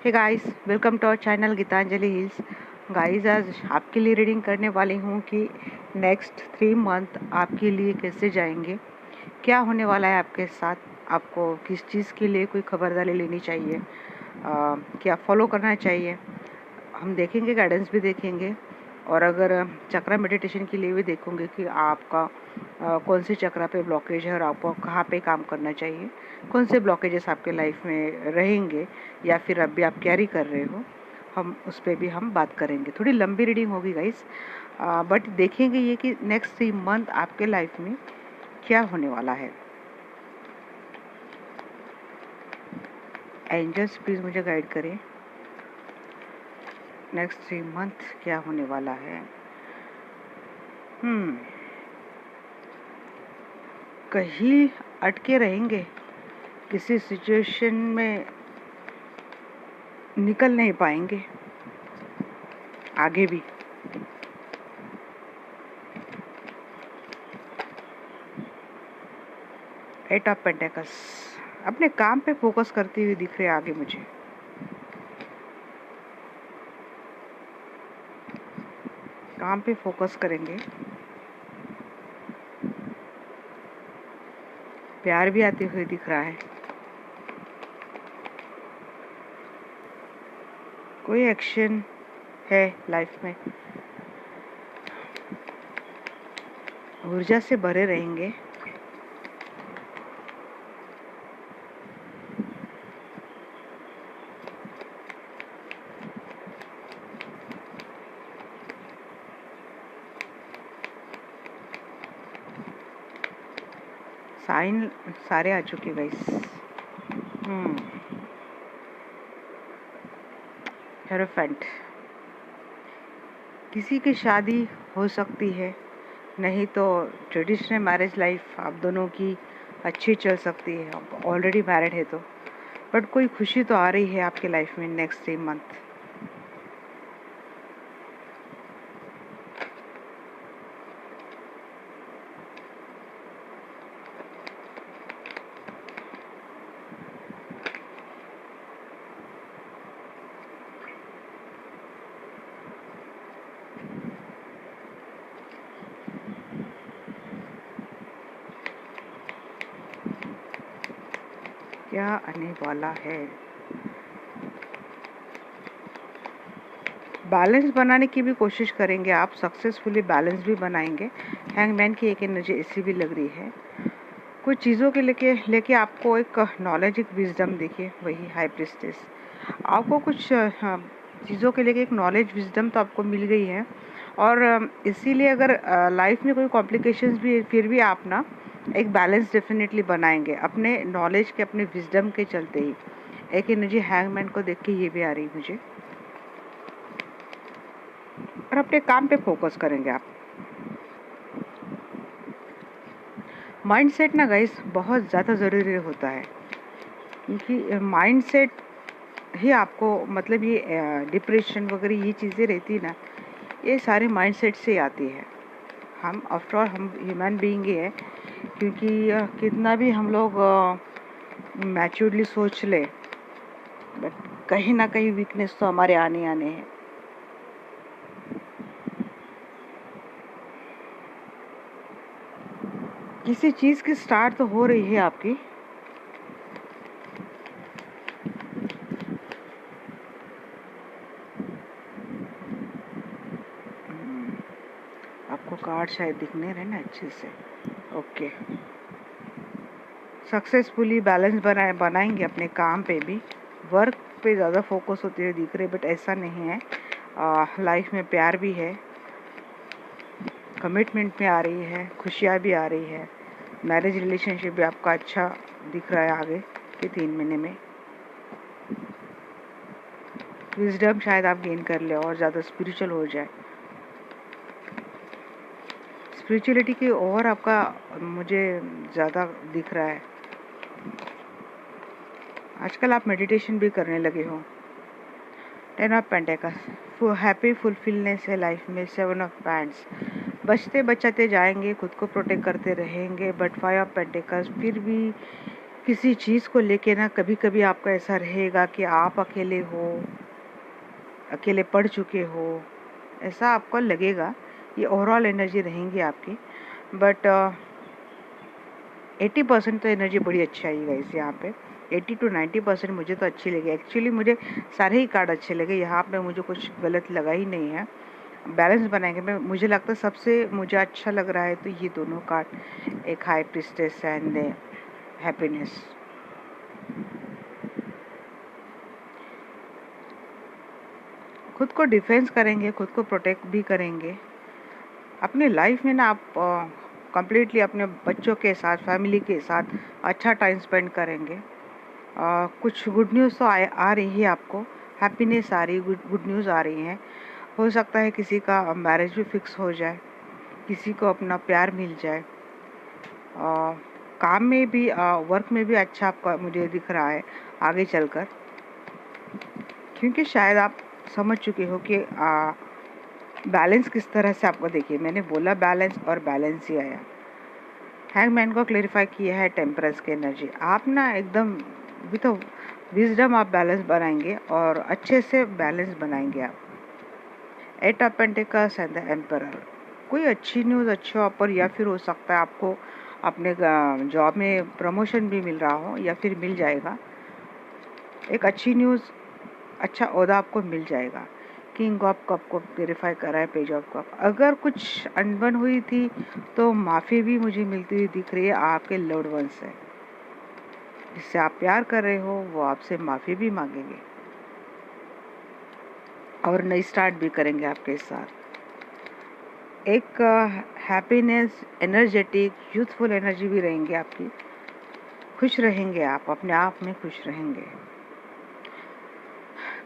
Hey guys, welcome to our channel Geetanjali hills. Guys, आज आपके लिए रीडिंग करने वाली हूँ कि नेक्स्ट 3 मंथ आपके लिए कैसे जाएंगे, क्या होने वाला है आपके साथ, आपको किस चीज़ के लिए कोई खबरदारी लेनी चाहिए, क्या फॉलो करना चाहिए। हम देखेंगे, गाइडेंस भी देखेंगे और अगर चक्रा मेडिटेशन के लिए भी देखेंगे कि आपका कौन सी चक्रा पे ब्लॉकेज है और आपको कहाँ पे काम करना चाहिए, कौन से ब्लॉकेजेस आपके लाइफ में रहेंगे या फिर अभी आप कैरी कर रहे हो, हम उस पर भी हम बात करेंगे। थोड़ी लंबी रीडिंग होगी गाइस, बट देखेंगे ये कि नेक्स्ट 3 मंथ आपके लाइफ में क्या होने वाला है। एंजल्स प्लीज़ मुझे गाइड करें, नेक्स्ट 3 मंथ क्या होने वाला है। कहीं अटके रहेंगे, किसी सिचुएशन में निकल नहीं पाएंगे आगे भी। एट ऑफ पेंटेकल्स, अपने काम पे फोकस करती हुई दिख रहे आगे मुझे। काम पे फोकस करेंगे, प्यार भी आते हुए दिख रहा है। कोई एक्शन है लाइफ में, ऊर्जा से भरे रहेंगे। साइन सारे आ चुके गाइस। हेरोफेंट, किसी की शादी हो सकती है, नहीं तो ट्रेडिशनल मैरिज लाइफ आप दोनों की अच्छी चल सकती है, आप ऑलरेडी मैरिड है तो। बट कोई खुशी तो आ रही है आपके लाइफ में नेक्स्ट 3 मंथ। क्या आने वाला है। बैलेंस बनाने की भी कोशिश करेंगे आप, सक्सेसफुली बैलेंस भी बनाएंगे। हैंगमैन की एक एनर्जी ऐसी भी लग रही है। कुछ चीज़ों के लेके आपको एक नॉलेज, एक विजडम, देखिए वही हाई प्रिस्टेस, आपको कुछ चीज़ों के लेके एक नॉलेज, विजडम तो आपको मिल गई है। और इसीलिए अगर लाइफ में कोई कॉम्प्लिकेशंस भी, फिर भी आप ना एक बैलेंस डेफिनेटली बनाएंगे अपने नॉलेज के, अपने विजडम के चलते ही। एक एनर्जी हैंगमैन को देख के ये भी आ रही मुझे। और अपने काम पे फोकस करेंगे आप। माइंडसेट ना गाइस बहुत ज़्यादा ज़रूरी होता है, क्योंकि माइंडसेट ही आपको, मतलब ये डिप्रेशन वगैरह ये चीज़ें रहती है ना, ये सारे माइंडसेट से आती है। हम आफ्टर ऑल हम ह्यूमन बीइंग ही है, क्योंकि कितना भी हम लोग मैच्योरली सोच ले, बट कहीं ना कहीं वीकनेस तो हमारे आने हैं। किसी चीज़ की स्टार्ट तो हो रही है आपकी। आपको कार्ड शायद दिखने रहे ना अच्छे से। ओके, सक्सेसफुली बैलेंस बनाएंगे अपने काम पे भी, वर्क पे ज़्यादा फोकस होते हुए दिख रहे, बट ऐसा नहीं है। लाइफ में प्यार भी है, कमिटमेंट में आ रही है, खुशियाँ भी आ रही है, मैरिज रिलेशनशिप भी आपका अच्छा दिख रहा है आगे के 3 महीने में। विजडम शायद आप गेन कर ले और ज़्यादा स्पिरिचुअल हो जाए। स्पिरिचुअलिटी की ओर आपका मुझे ज़्यादा दिख रहा है। आजकल आप मेडिटेशन भी करने लगे हो। 10 ऑफ पेंटेकल्स, हैप्पी फुलफिलनेस है लाइफ में। 7 ऑफ पैंड्स, बचते बचाते जाएंगे, खुद को प्रोटेक्ट करते रहेंगे। बट 5 ऑफ पेंटेकल्स, फिर भी किसी चीज़ को लेके ना कभी कभी आपका ऐसा रहेगा कि आप अकेले हो, अकेले पड़ चुके हो, ऐसा आपको लगेगा। ये ओवरऑल एनर्जी रहेंगी आपकी, बट 80% तो एनर्जी बड़ी अच्छी आई गाइस यहाँ पे। 80 to 90% मुझे तो अच्छी लगी। एक्चुअली मुझे सारे ही कार्ड अच्छे लगे, यहाँ पे मुझे कुछ गलत लगा ही नहीं है। बैलेंस बनाएंगे मैं, मुझे लगता है सबसे मुझे अच्छा लग रहा है तो ये दोनों कार्ड, एक हाई प्रिस्टेस एंड हैप्पीनेस। खुद को डिफेंस करेंगे, खुद को प्रोटेक्ट भी करेंगे। अपने लाइफ में ना आप कंप्लीटली अपने बच्चों के साथ, फैमिली के साथ अच्छा टाइम स्पेंड करेंगे। कुछ गुड न्यूज़ तो आ रही है आपको, हैप्पीनेस आ रही है, गुड न्यूज़ आ रही है। हो सकता है किसी का मैरिज भी फिक्स हो जाए, किसी को अपना प्यार मिल जाए। काम में भी, वर्क में भी अच्छा आपका मुझे दिख रहा है आगे चलकर, क्योंकि शायद आप समझ चुके हो कि बैलेंस किस तरह से आपको। देखिए मैंने बोला बैलेंस, और बैलेंस ही आया। हैंगमैन को क्लेरिफाई किया है टेम्परेंस की एनर्जी। आप ना एकदम विथ विजडम आप बैलेंस बनाएंगे और अच्छे से बैलेंस बनाएंगे आप। 8 of pentacles and the emperor. कोई अच्छी न्यूज़, अच्छी ऑफर, या फिर हो सकता है आपको अपने जॉब में प्रमोशन भी मिल रहा हो, या फिर मिल जाएगा। एक अच्छी न्यूज़, अच्छा ओहदा आपको मिल जाएगा। किंग ऑफ कप को क्लेरिफाई करा है पेज ऑफ कप। अगर कुछ अनबन हुई थी तो माफ़ी भी मुझे मिलती हुई दिख रही है आपके लव्ड वन से। जिससे आप प्यार कर रहे हो वो आपसे माफ़ी भी मांगेंगे और नई स्टार्ट भी करेंगे आपके साथ। एक हैप्पीनेस, एनर्जेटिक, यूथफुल एनर्जी भी रहेंगे आपकी। खुश रहेंगे आप, अपने आप में खुश रहेंगे।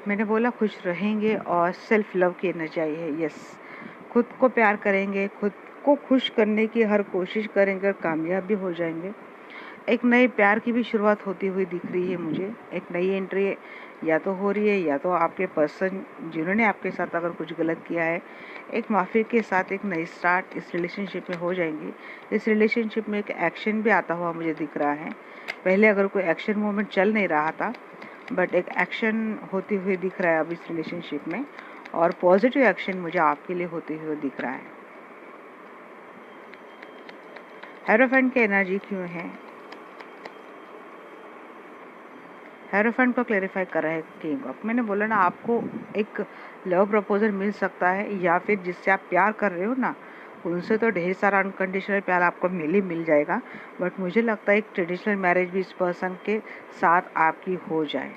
मैंने बोला खुश रहेंगे, और सेल्फ लव की एनर्जी आई है। यस, खुद को प्यार करेंगे, खुद को खुश करने की हर कोशिश करेंगे और कामयाब भी हो जाएंगे। एक नए प्यार की भी शुरुआत होती हुई दिख रही है मुझे। एक नई एंट्री या तो हो रही है, या तो आपके पर्सन जिन्होंने आपके साथ अगर कुछ गलत किया है, एक माफ़ी के साथ एक नई स्टार्ट इस रिलेशनशिप में हो जाएंगी। इस रिलेशनशिप में एक एक्शन भी आता हुआ मुझे दिख रहा है। पहले अगर कोई एक्शन मूवमेंट चल नहीं रहा था, बट एक एक्शन होती हुई दिख रहा है अब इस रिलेशनशिप में, और पॉजिटिव एक्शन मुझे आपके लिए होते हुए दिख रहा है। हेरोफेंट की एनर्जी क्यों है? हेरोफेंट को क्लेरिफाई कर रहा है किंग ऑफ। मैंने बोला ना, आपको एक लव प्रपोजल मिल सकता है, या फिर जिससे आप प्यार कर रहे हो ना, उनसे तो ढेर सारा अनकंडीशनल प्यार आपको मिल जाएगा। बट मुझे लगता है एक ट्रेडिशनल मैरिज भी इस पर्सन के साथ आपकी हो जाए।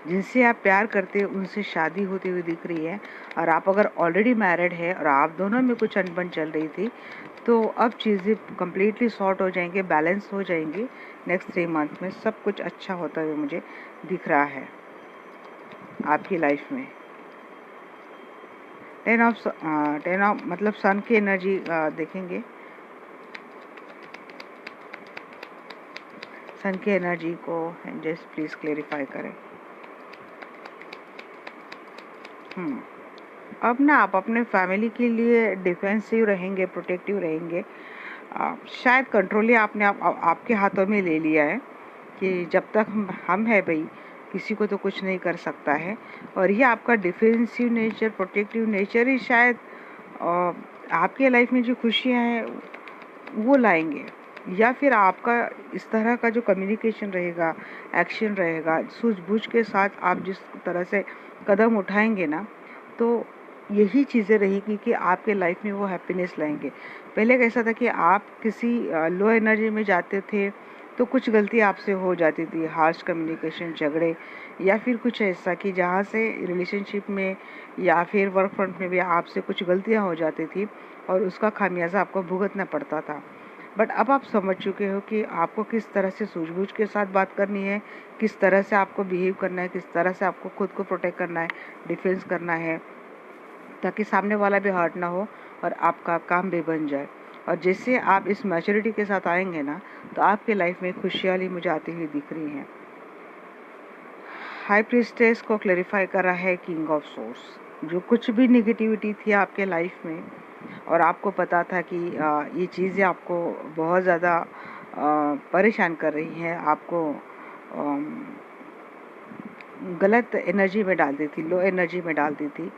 जिनसे आप प्यार करते हैं उनसे शादी होती हुई दिख रही है। और आप अगर ऑलरेडी मैरिड है और आप दोनों में कुछ अनबन चल रही थी, तो अब चीज़ें कम्प्लीटली सॉर्ट हो जाएंगे, बैलेंस हो जाएंगी। नेक्स्ट 3 मंथ में सब कुछ अच्छा होता हुआ मुझे दिख रहा है आपकी लाइफ में। 10 ऑफ मतलब सन की एनर्जी देखेंगे। सन की एनर्जी को जस्ट प्लीज़ क्लेरिफाई करें। अब ना आप अपने फैमिली के लिए डिफेंसिव रहेंगे, प्रोटेक्टिव रहेंगे। शायद कंट्रोल ही आपने आपके हाथों में ले लिया है कि जब तक हम है भाई, किसी को तो कुछ नहीं कर सकता है। और ये आपका डिफेंसिव नेचर, प्रोटेक्टिव नेचर ही शायद आपके लाइफ में जो खुशियाँ हैं वो लाएंगे। या फिर आपका इस तरह का जो कम्युनिकेशन रहेगा, एक्शन रहेगा, सूझबूझ के साथ आप जिस तरह से कदम उठाएंगे ना, तो यही चीज़ें रहेगी कि आपके लाइफ में वो हैप्पीनेस लाएंगे। पहले कैसा था कि आप किसी लो एनर्जी में जाते थे तो कुछ गलती आपसे हो जाती थी, हार्श कम्युनिकेशन, झगड़े, या फिर कुछ ऐसा कि जहाँ से रिलेशनशिप में या फिर वर्क फ्रंट में भी आपसे कुछ गलतियाँ हो जाती थी और उसका खामियाजा आपको भुगतना पड़ता था। बट अब आप समझ चुके हो कि आपको किस तरह से सूझबूझ के साथ बात करनी है, किस तरह से आपको बिहेव करना है, किस तरह से आपको खुद को प्रोटेक्ट करना है, डिफेंस करना है, ताकि सामने वाला भी हर्ट ना हो और आपका काम भी बन जाए। और जैसे आप इस मैच्योरिटी के साथ आएंगे ना, तो आपके लाइफ में खुशहाली मुझे आती हुई दिख रही है। हाई प्रीस्टेस को क्लेरिफाई कर रहा है किंग ऑफ सोर्स। जो कुछ भी निगेटिविटी थी आपके लाइफ में, और आपको पता था कि ये चीज़ें आपको बहुत ज़्यादा परेशान कर रही हैं, आपको गलत एनर्जी में डाल दी थी, लो एनर्जी में डाल दी थी।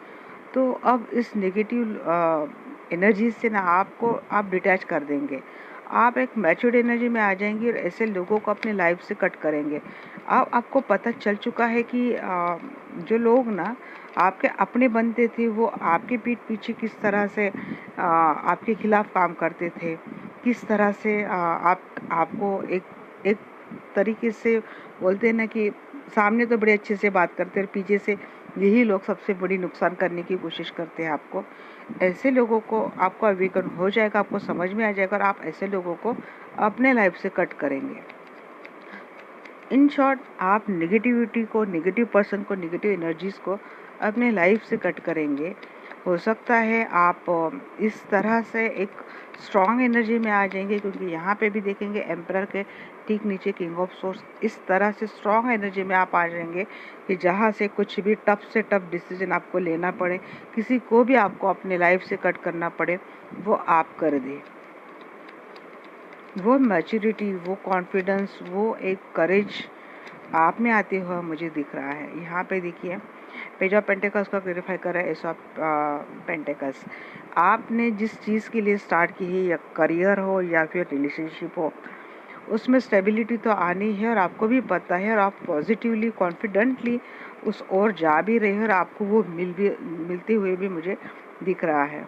तो अब इस नेगेटिव एनर्जी से ना आप डिटैच कर देंगे, आप एक मैच्योर्ड एनर्जी में आ जाएंगे और ऐसे लोगों को अपनी लाइफ से कट करेंगे। अब आपको पता चल चुका है कि जो लोग ना आपके अपने बनते थे वो आपके पीठ पीछे किस तरह से आपके खिलाफ काम करते थे, किस तरह से आपको एक तरीके से बोलते हैं ना कि सामने तो बड़े अच्छे से बात करते हैं, पीछे से यही लोग सबसे बड़ी नुकसान करने की कोशिश करते हैं आपको। ऐसे लोगों को आपका अवेकन हो जाएगा, आपको समझ में आ जाएगा और आप ऐसे लोगों को अपने लाइफ से कट करेंगे। इन शॉर्ट, आप नेगेटिविटी को, नेगेटिव पर्सन को, नेगेटिव एनर्जीज को अपने लाइफ से कट करेंगे। हो सकता है आप इस तरह से एक स्ट्रॉन्ग एनर्जी में आ जाएंगे, क्योंकि यहाँ पे भी देखेंगे एम्परर के ठीक नीचे किंग ऑफ सोर्स, इस तरह से स्ट्रॉन्ग एनर्जी में आप आ जाएंगे कि जहाँ से कुछ भी टफ से टफ डिसीजन आपको लेना पड़े, किसी को भी आपको अपने लाइफ से कट करना पड़े, वो आप कर दें। वो मैच्योरिटी, वो कॉन्फिडेंस, वो एक करेज आप में आते हुए मुझे दिख रहा है। यहाँ पे देखिए पेज ऑफ पेंटिकल्स का क्लैरिफाई कर रहा है एस ऑफ पेंटिकल्स। आपने जिस चीज़ के लिए स्टार्ट की है, या करियर हो या फिर रिलेशनशिप हो, उसमें स्टेबिलिटी तो आनी है और आपको भी पता है, और आप पॉजिटिवली कॉन्फिडेंटली उस ओर जा भी रहे हैं और आपको वो मिलते हुए भी मुझे दिख रहा है।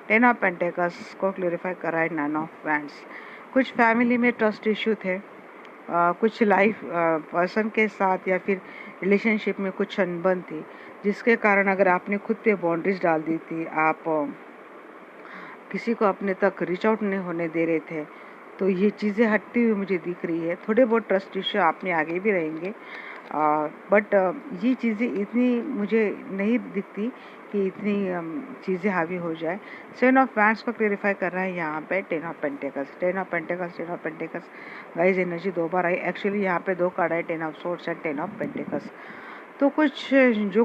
10 ऑफ पेंटिकल्स को क्लैरिफाई कर रहा है 9 ऑफ वैंड्स। कुछ फैमिली में ट्रस्ट इश्यू थे, कुछ लाइफ पर्सन के साथ या फिर रिलेशनशिप में कुछ अनबन थी, जिसके कारण अगर आपने खुद पे बाउंड्रीज डाल दी थी, आप किसी को अपने तक रीच आउट नहीं होने दे रहे थे, तो ये चीज़ें हटती हुई मुझे दिख रही है। थोड़े बहुत ट्रस्ट इश्यू आप में आगे भी रहेंगे, बट ये चीज़ें इतनी मुझे नहीं दिखती कि इतनी चीज़ें हावी हो जाए। 7 ऑफ वैंड्स को क्लैरिफाई कर रहा है यहाँ पे 10 of pentacles. 10 of pentacles, 10 of pentacles guys, energy 2 bar I. Actually यहाँ पे 2 कार्ड है, 10 of swords and 10 of pentacles. तो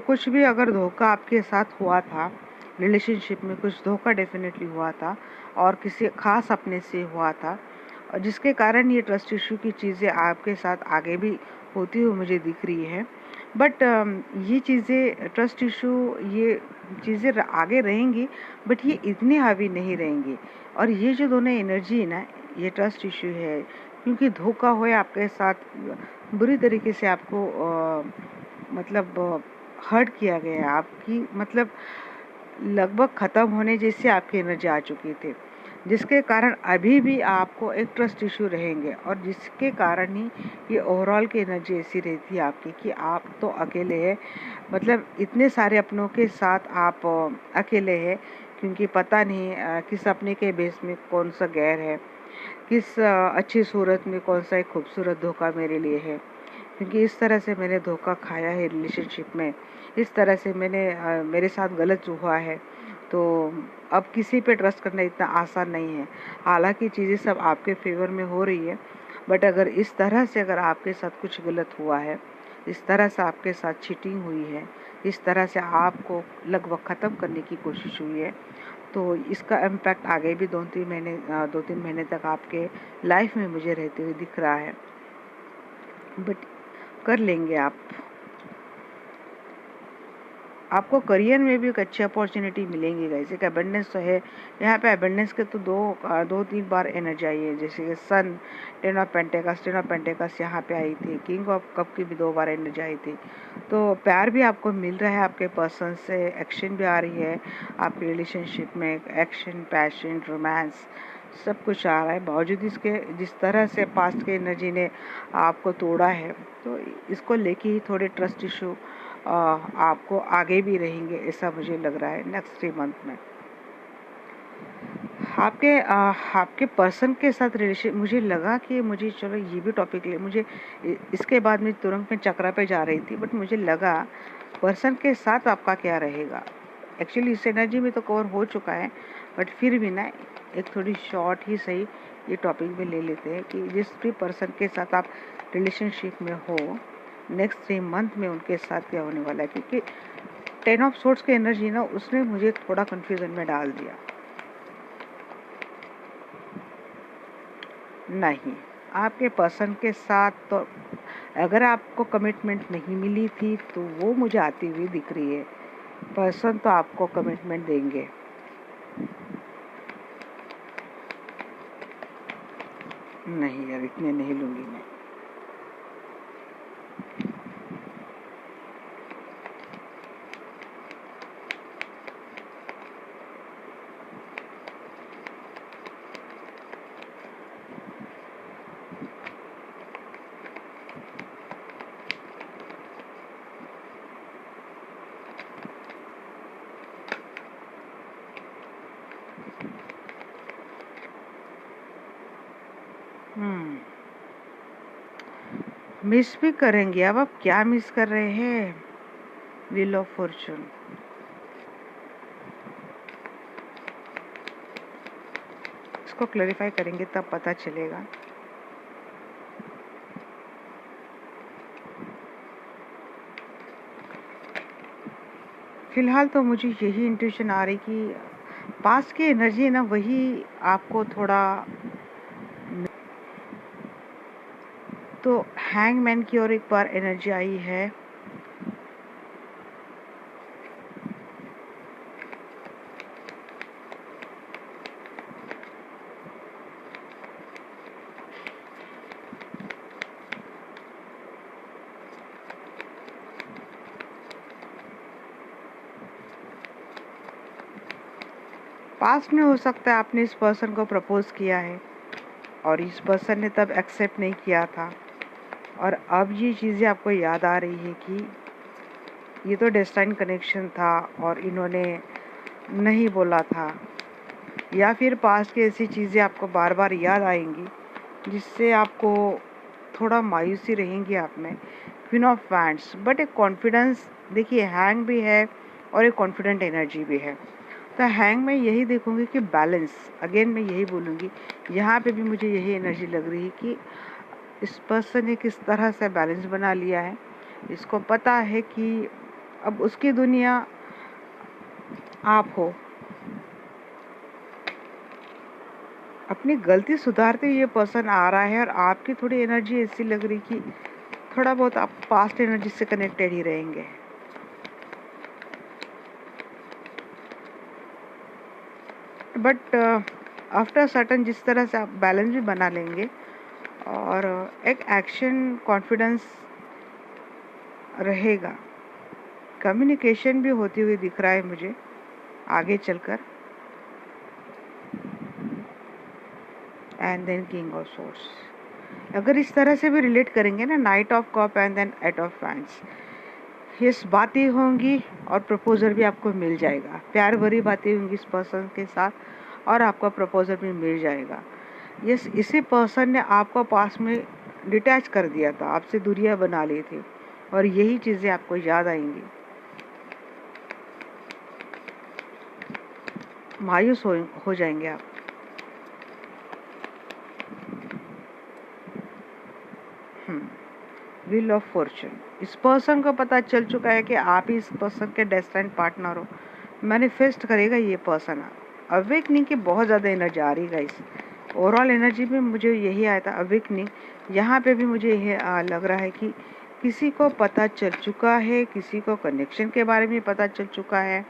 कुछ भी अगर धोखा आपके साथ हुआ था, रिलेशनशिप में कुछ धोखा डेफिनेटली हुआ था और किसी खास अपने से हुआ था, और जिसके कारण ये ट्रस्ट इशू की चीज़ें आपके साथ आगे भी होती हुई मुझे दिख रही है। बट ये चीज़ें ट्रस्ट इशू, ये चीज़ें आगे रहेंगी, बट ये इतनी हावी नहीं रहेंगी। और ये जो दोनों एनर्जी है ना, ये ट्रस्ट इशू है, क्योंकि धोखा हुआ आपके साथ, बुरी तरीके से आपको मतलब हर्ट किया गया है, आपकी मतलब लगभग ख़त्म होने जैसे आपकी एनर्जी आ चुकी थी, जिसके कारण अभी भी आपको एक ट्रस्ट इशू रहेंगे, और जिसके कारण ही ये ओवरऑल की एनर्जी ऐसी रहती है आपकी कि आप तो अकेले हैं, मतलब इतने सारे अपनों के साथ आप अकेले हैं, क्योंकि पता नहीं किस अपने के बेस में कौन सा गैर है, किस अच्छी सूरत में कौन सा एक खूबसूरत धोखा मेरे लिए है, क्योंकि इस तरह से मैंने धोखा खाया है रिलेशनशिप में, इस तरह से मेरे साथ गलत हुआ है। तो अब किसी पे ट्रस्ट करना इतना आसान नहीं है। हालांकि चीज़ें सब आपके फेवर में हो रही है, बट अगर इस तरह से अगर आपके साथ कुछ गलत हुआ है, इस तरह से आपके साथ चीटिंग हुई है, इस तरह से आपको लगभग ख़त्म करने की कोशिश हुई है, तो इसका इम्पैक्ट आगे भी 2-3 महीने तक आपके लाइफ में मुझे रहते हुए दिख रहा है। बट कर लेंगे आप। आपको करियर में भी एक अच्छी अपॉर्चुनिटी मिलेंगी गाइस। एक अबंडेंस तो है यहाँ पे, अबंडेंस के तो 2-3 बार एनर्जी आई है, जैसे कि सन, 10 ऑफ पेंटिकल्स यहाँ पे आई थी, किंग ऑफ कप की भी 2 बार एनर्जी आई थी। तो प्यार भी आपको मिल रहा है आपके पर्सन से, एक्शन भी आ रही है आपके रिलेशनशिप में, एक्शन, पैशन, रोमांस, सब कुछ आ रहा है। बावजूद इसके जिस तरह से पास्ट के एनर्जी ने आपको तोड़ा है, तो इसको लेके ही थोड़े ट्रस्ट इशू आपको आगे भी रहेंगे, ऐसा मुझे लग रहा है नेक्स्ट 3 मंथ में। आपके पर्सन के साथ रिलेशन, मुझे लगा कि मुझे चलो ये भी टॉपिक ले, मुझे इसके बाद में तुरंत मैं चक्रा पे जा रही थी, बट मुझे लगा पर्सन के साथ आपका क्या रहेगा। एक्चुअली इस एनर्जी में तो कवर हो चुका है, बट फिर भी ना एक थोड़ी शॉर्ट ही सही ये टॉपिक में ले लेते हैं कि जिस भी पर्सन के साथ आप रिलेशनशिप में हो, नेक्स्ट 3 मंथ में उनके साथ क्या होने वाला है। क्योंकि 10 ऑफ सोर्ड्स की एनर्जी ना, उसने मुझे थोड़ा कन्फ्यूज़न में डाल दिया। नहीं, आपके पर्सन के साथ तो अगर आपको कमिटमेंट नहीं मिली थी तो वो मुझे आती हुई दिख रही है। पर्सन तो आपको कमिटमेंट देंगे। नहीं यार, इतने नहीं लूँगी मैं। मिस भी करेंगे। अब आप क्या मिस कर रहे हैं? Wheel of Fortune. इसको क्लैरिफाई करेंगे तब पता चलेगा। फिलहाल तो मुझे यही इंट्यूशन आ रही कि पास की एनर्जी है ना, वही आपको थोड़ा। तो हैंगमैन की ओर एक बार एनर्जी आई है। पास्ट में हो सकता है आपने इस पर्सन को प्रपोज किया है और इस पर्सन ने तब एक्सेप्ट नहीं किया था, और अब ये चीज़ें आपको याद आ रही है कि ये तो डेस्टाइन कनेक्शन था और इन्होंने नहीं बोला था। या फिर पास्ट की ऐसी चीज़ें आपको बार बार याद आएंगी जिससे आपको थोड़ा मायूसी रहेंगी आप में। क्वीन ऑफ वैंड्स, बट एक कॉन्फिडेंस देखिए, हैंग भी है और एक कॉन्फिडेंट एनर्जी भी है। तो हैंग में यही देखूंगी कि बैलेंस, अगेन मैं यही बोलूँगी, यहाँ पे भी मुझे यही एनर्जी लग रही है कि इस पर्सन ने किस तरह से बैलेंस बना लिया है। इसको पता है कि अब उसकी दुनिया आप हो। अपनी गलती सुधारते हुए ये पर्सन आ रहा है और आपकी थोड़ी एनर्जी ऐसी लग रही कि थोड़ा बहुत आप पास्ट एनर्जी से कनेक्टेड ही रहेंगे। बट आफ्टर सर्टन जिस तरह से आप बैलेंस भी बना लेंगे और एक एक्शन कॉन्फिडेंस रहेगा। कम्युनिकेशन भी होती हुई दिख रहा है मुझे आगे चलकर। And then king of swords, अगर इस तरह से भी रिलेट करेंगे ना, knight of cup and then eight of फैंस, ये बातें होंगी और प्रपोजर भी आपको मिल जाएगा। प्यार भरी बातें होंगी इस पर्सन के साथ और आपका प्रपोजर भी मिल जाएगा। यस, इसी पर्सन ने आपको पास में डिटैच कर दिया था, आपसे दूरियां बना ली थी और यही चीज़ें आपको याद आएंगी। मायूस हो जाएंगे आप। व्हील ऑफ फॉर्चून, इस पर्सन को पता चल चुका है कि आप ही इस पर्सन के डेस्टिनी पार्टनर हो। मैनिफेस्ट करेगा ये पर्सन। अवेकनिंग की बहुत ज़्यादा एनर्जी आ रही है इस ओवरऑल एनर्जी में, मुझे यही आया था अवेकनिंग। यहाँ पे भी मुझे यह लग रहा है कि किसी को पता चल चुका है, किसी को कनेक्शन के बारे में पता चल चुका है।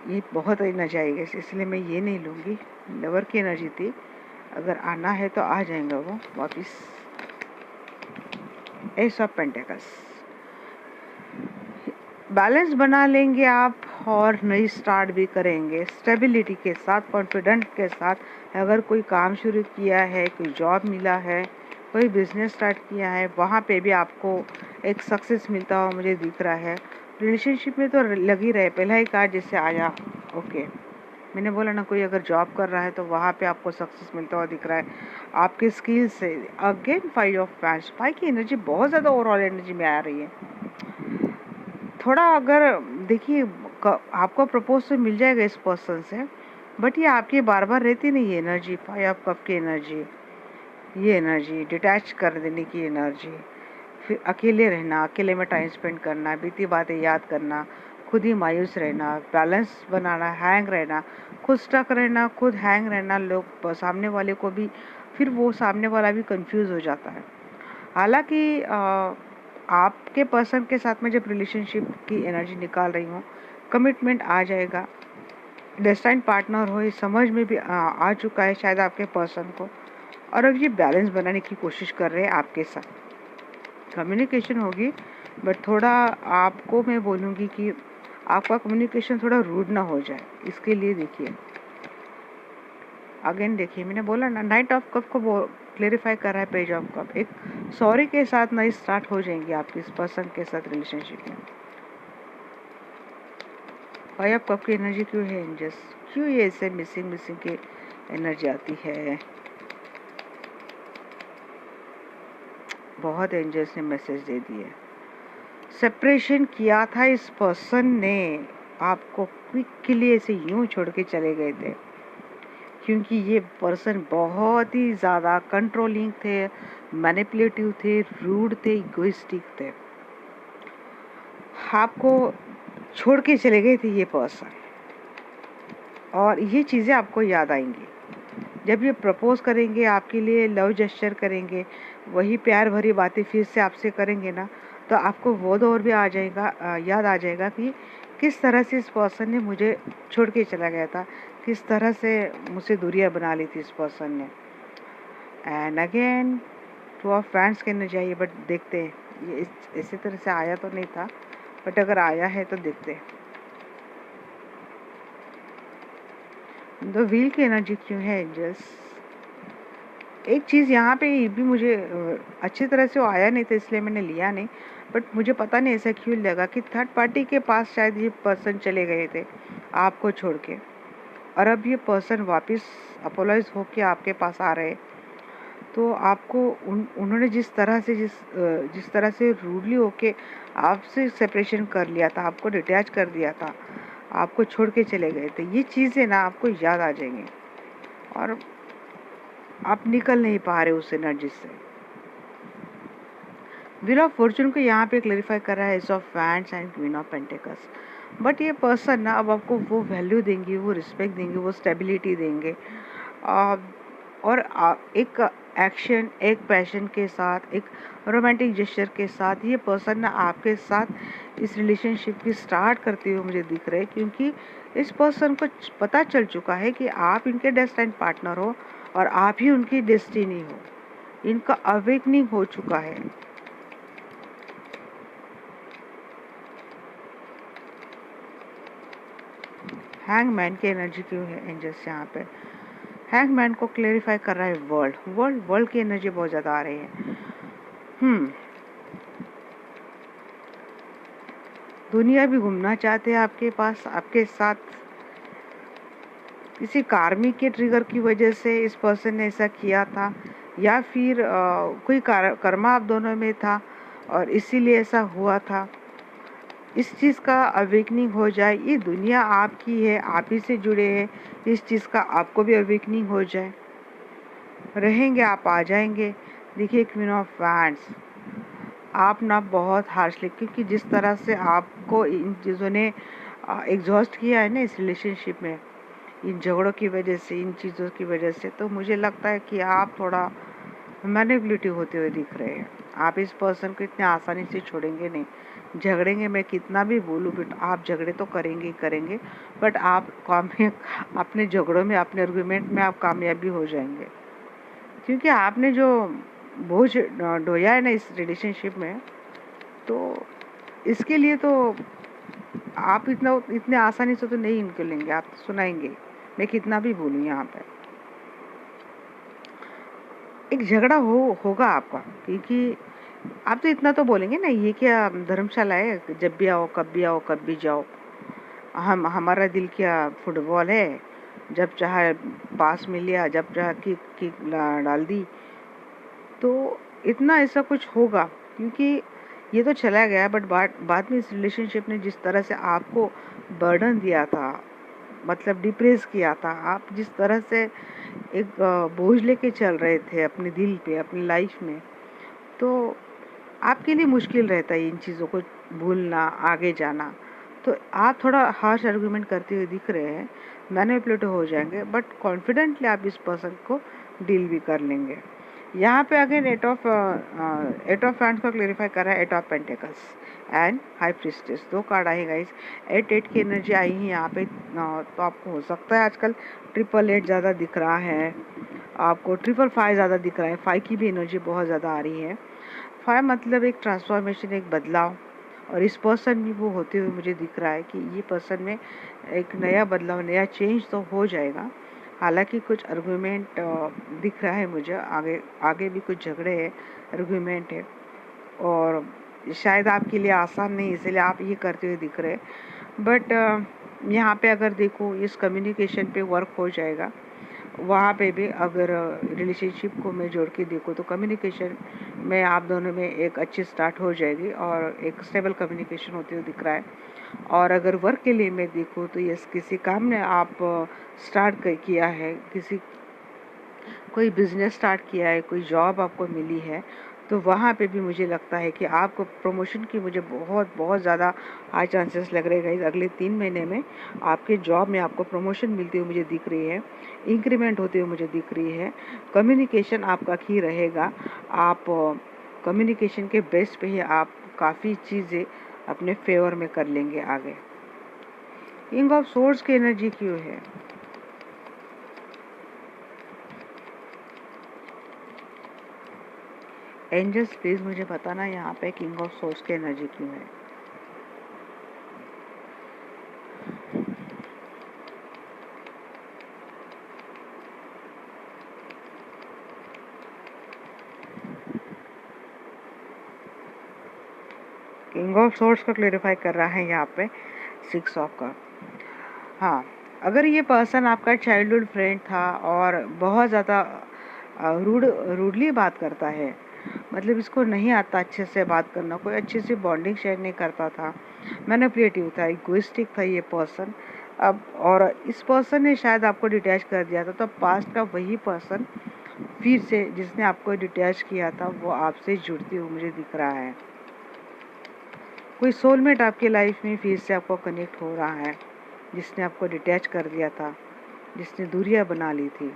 ये बहुत एनर्जी आएगी, इसलिए मैं ये नहीं लूँगी। लवर की एनर्जी थी, अगर आना है तो आ जाएगा वो वापस। एस ऑफ पेंटिकल्स, बैलेंस बना लेंगे आप और नई स्टार्ट भी करेंगे स्टेबिलिटी के साथ, कॉन्फिडेंट के साथ। अगर कोई काम शुरू किया है, कोई जॉब मिला है, कोई बिजनेस स्टार्ट किया है, वहाँ पे भी आपको एक सक्सेस मिलता हुआ मुझे दिख रहा है। रिलेशनशिप में तो लगी रहे, पहला ही कार्ड जैसे आया। ओके, मैंने बोला ना, कोई अगर जॉब कर रहा है तो वहाँ पे आपको सक्सेस मिलता हुआ दिख रहा है आपके स्किल से। अगेन 5 ऑफ वैंड्स, 5 की एनर्जी बहुत ज़्यादा ओवरऑल एनर्जी में आ रही है। थोड़ा अगर देखिए, आपको प्रपोज तो मिल जाएगा इस पर्सन से, बट ये आपकी बार बार रहती नहीं है एनर्जी। 5 ऑफ कप की एनर्जी, ये एनर्जी डिटैच कर देने की एनर्जी, फिर अकेले रहना, अकेले में टाइम स्पेंड करना, बीती बातें याद करना, खुद ही मायूस रहना, बैलेंस बनाना, हैंग रहना, खुद स्टक रहना, खुद हैंग रहना, लोग सामने वाले को भी फिर वो सामने वाला भी कंफ्यूज हो जाता है। हालांकि आपके पर्सन के साथ में जब रिलेशनशिप की एनर्जी निकाल रही हूँ, कमिटमेंट आ जाएगा, डेस्टाइन पार्टनर हो, ये समझ में भी आ चुका है शायद आपके पर्सन को, और अब ये बैलेंस बनाने की कोशिश कर रहे हैं आपके साथ। कम्युनिकेशन होगी, बट थोड़ा आपको मैं बोलूँगी कि आपका कम्युनिकेशन थोड़ा रूड ना हो जाए, इसके लिए देखिए। अगेन देखिए, मैंने बोला ना, नाइट ऑफ कप को क्लेरिफाई कर रहा है पेज ऑफ कप। एक सॉरी के साथ नई स्टार्ट हो जाएंगी आपकी इस पर्सन के साथ रिलेशनशिप में। फाइव ऑफ कप की एनर्जी क्यों है एंजल्स? क्यों ये ऐसे मिसिंग की एनर्जी आती है? बहुत एंजल्स ने मैसेज दे दिए। सेपरेशन किया था इस पर्सन ने, आपको क्विकली ऐसे यूं छोड़ के चले गए थे, क्योंकि ये पर्सन बहुत ही ज़्यादा कंट्रोलिंग थे, मैनिपुलेटिव थे, रूड थे, इगोइस्टिक थे। आपको छोड़ के चले गए थे ये पर्सन, और ये चीज़ें आपको याद आएंगी जब ये प्रपोज करेंगे, आपके लिए लव जेस्चर करेंगे, वही प्यार भरी बातें फिर से आपसे करेंगे ना, तो आपको वो दौर भी आ जाएगा, याद आ जाएगा कि किस तरह से इस पर्सन ने मुझे छोड़ के चला गया था, किस तरह से मुझसे दूरियां बना ली थी इस पर्सन ने। And again two of friends कहने जाइए, बट देखते हैं ये इसी तरह से आया तो नहीं था, बट अगर आया है तो देखते हैं। द व्हील की एनर्जी क्यों है एंजल्स? एक चीज़ यहाँ पे ये भी मुझे अच्छी तरह से वो आया नहीं था, इसलिए मैंने लिया नहीं, बट मुझे पता नहीं ऐसा क्यों लगा कि थर्ड पार्टी के पास शायद ये पर्सन चले गए थे आपको छोड़ के, और अब ये पर्सन वापस अपोलाइज होके आपके पास आ रहे। तो आपको उन्होंने जिस तरह से रूडली होके आपसे सेपरेशन कर लिया था, आपको डिटैच कर दिया था, आपको छोड़ के चले गए थे, ये चीज़ें ना आपको याद आ जाएंगी और आप निकल नहीं पा रहे उस एनर्जी से। व्हील ऑफ फॉर्चून को यहाँ पे क्लैरिफाई कर रहा है S of wands and queen of pentacles. But ये पर्सन ना अब आपको वो वैल्यू देंगे, वो रिस्पेक्ट देंगे, वो स्टेबिलिटी देंगे, और एक एक्शन, एक पैशन के साथ, एक रोमांटिक जेस्चर के साथ ये पर्सन ना आपके साथ इस रिलेशनशिप की स्टार्ट करते हुए मुझे दिख रहे हैं, क्योंकि इस पर्सन को पता चल चुका है कि आप इनके डेस्टिनी पार्टनर हो और आप ही उनकी डेस्टिनी हो। इनका अवेकनिंग हो चुका है। हैंगमैन की एनर्जी क्यों है एंजल्स यहाँ पे? हैंगमैन को क्लेरिफाई कर रहा है वर्ल्ड की एनर्जी बहुत ज़्यादा आ रही है। दुनिया भी घूमना चाहते हैं आपके पास, आपके साथ। किसी कार्मिक के ट्रिगर की वजह से इस पर्सन ने ऐसा किया था, या फिर कोई कर्मा आप दोनों में था और इसीलिए ऐसा हुआ था। इस चीज़ का अवेकनिंग हो जाए, ये दुनिया आपकी है, आप ही से जुड़े हैं, इस चीज़ का आपको भी अवेकनिंग हो जाए, रहेंगे, आप आ जाएंगे। देखिए क्वीन ऑफ वैंड्स, आप ना बहुत हार्शली, क्योंकि जिस तरह से आपको इन चीज़ों ने एग्जॉस्ट किया है ना इस रिलेशनशिप में, इन झगड़ों की वजह से, इन चीज़ों की वजह से, तो मुझे लगता है कि आप थोड़ा मैनिपुलेटिव होते हुए दिख रहे हैं। आप इस पर्सन को इतने आसानी से छोड़ेंगे नहीं। झगड़ेंगे, मैं कितना भी बोलूँ बट आप झगड़े तो करेंगे ही करेंगे, बट आप अपने झगड़ों में, अपने आर्गुमेंट में आप कामयाबी हो जाएंगे, क्योंकि आपने जो बोझ ढोया है ना इस रिलेशनशिप में, तो इसके लिए तो आप इतने आसानी से तो नहीं निकलेंगे, आप सुनाएंगे, मैं कितना भी बोलूँ। यहाँ पर एक झगड़ा होगा आपका, क्योंकि आप तो इतना तो बोलेंगे ना, ये क्या धर्मशाला है, जब भी आओ कब भी जाओ। हमारा दिल क्या फुटबॉल है, जब चाहे पास में लिया, जब चाहे किक डाल दी। तो इतना ऐसा कुछ होगा, क्योंकि ये तो चला गया, बट बाद में इस रिलेशनशिप ने जिस तरह से आपको बर्डन दिया था, मतलब डिप्रेस किया था, आप जिस तरह से एक बोझ लेके चल रहे थे अपने दिल पे, अपनी लाइफ में, तो आपके लिए मुश्किल रहता है इन चीज़ों को भूलना, आगे जाना। तो आप थोड़ा हार्श आर्गुमेंट करते हुए दिख रहे हैं, मैनिपुलेटिव हो जाएंगे, बट कॉन्फिडेंटली आप इस पर्सन को डील भी कर लेंगे। यहाँ पे अगेन एट ऑफ फैंड्स को क्लेरिफाई कर रहा है, eight of pentacles and high priestess, 2 card आई गाइस। 8 की एनर्जी आई है यहाँ पे। तो आपको हो सकता है आजकल 888 ज़्यादा दिख रहा है, आपको 555 ज़्यादा दिख रहा है। 5 की भी एनर्जी बहुत ज़्यादा आ रही है। 5 मतलब एक ट्रांसफॉर्मेशन, एक बदलाव, और इस पर्सन भी वो होते हुए मुझे दिख रहा है कि ये पर्सन में एक नया बदलाव, नया चेंज तो हो जाएगा। हालांकि कुछ आर्गुमेंट दिख रहा है मुझे, आगे आगे भी कुछ झगड़े हैं, आर्गुमेंट है, और शायद आपके लिए आसान नहीं, इसलिए आप ये करते हुए दिख रहे हैं। बट यहाँ पे अगर देखो, इस कम्युनिकेशन पे वर्क हो जाएगा। वहाँ पे भी अगर रिलेशनशिप को मैं जोड़ के देखूँ तो कम्युनिकेशन में आप दोनों में एक अच्छी स्टार्ट हो जाएगी और एक स्टेबल कम्युनिकेशन होते हुए दिख रहा है। और अगर वर्क के लिए मैं देखूँ तो ये किसी काम ने आप स्टार्ट किया है, कोई बिजनेस स्टार्ट किया है, कोई जॉब आपको मिली है, तो वहाँ पे भी मुझे लगता है कि आपको प्रमोशन की मुझे बहुत बहुत ज़्यादा हाई चांसेस लग रहे हैं। अगले 3 महीने में आपके जॉब में आपको प्रमोशन मिलती हुई मुझे दिख रही है, इंक्रीमेंट होते हुए मुझे दिख रही है। कम्युनिकेशन आपका की रहेगा, आप कम्युनिकेशन के बेस पे ही आप काफ़ी चीज़ें अपने फेवर में कर लेंगे आगे। किंग ऑफ सोर्ड्स की एनर्जी क्यों है? एंजल्स प्लीज मुझे बताना यहाँ पे किंग ऑफ सोर्ड्स की एनर्जी क्यों है? किंग ऑफ सोर्ड्स को क्लेरिफाई कर रहा है यहाँ पे 6 ऑफ का। हाँ, अगर ये पर्सन आपका चाइल्डहुड फ्रेंड था और बहुत ज़्यादा रूडली बात करता है, मतलब इसको नहीं आता अच्छे से बात करना, कोई अच्छी सी बॉन्डिंग शेयर नहीं करता था, मैनिपुलेटिव था, इगोइस्टिक था ये पर्सन। अब और इस पर्सन ने शायद आपको डिटैच कर दिया था, तो पास्ट का वही पर्सन फिर से जिसने आपको डिटैच किया था वो आपसे जुड़ती हुई मुझे दिख रहा है। कोई सोलमेट आपकी लाइफ में फिर से आपको कनेक्ट हो रहा है, जिसने आपको डिटैच कर दिया था, जिसने दूरियां बना ली थी।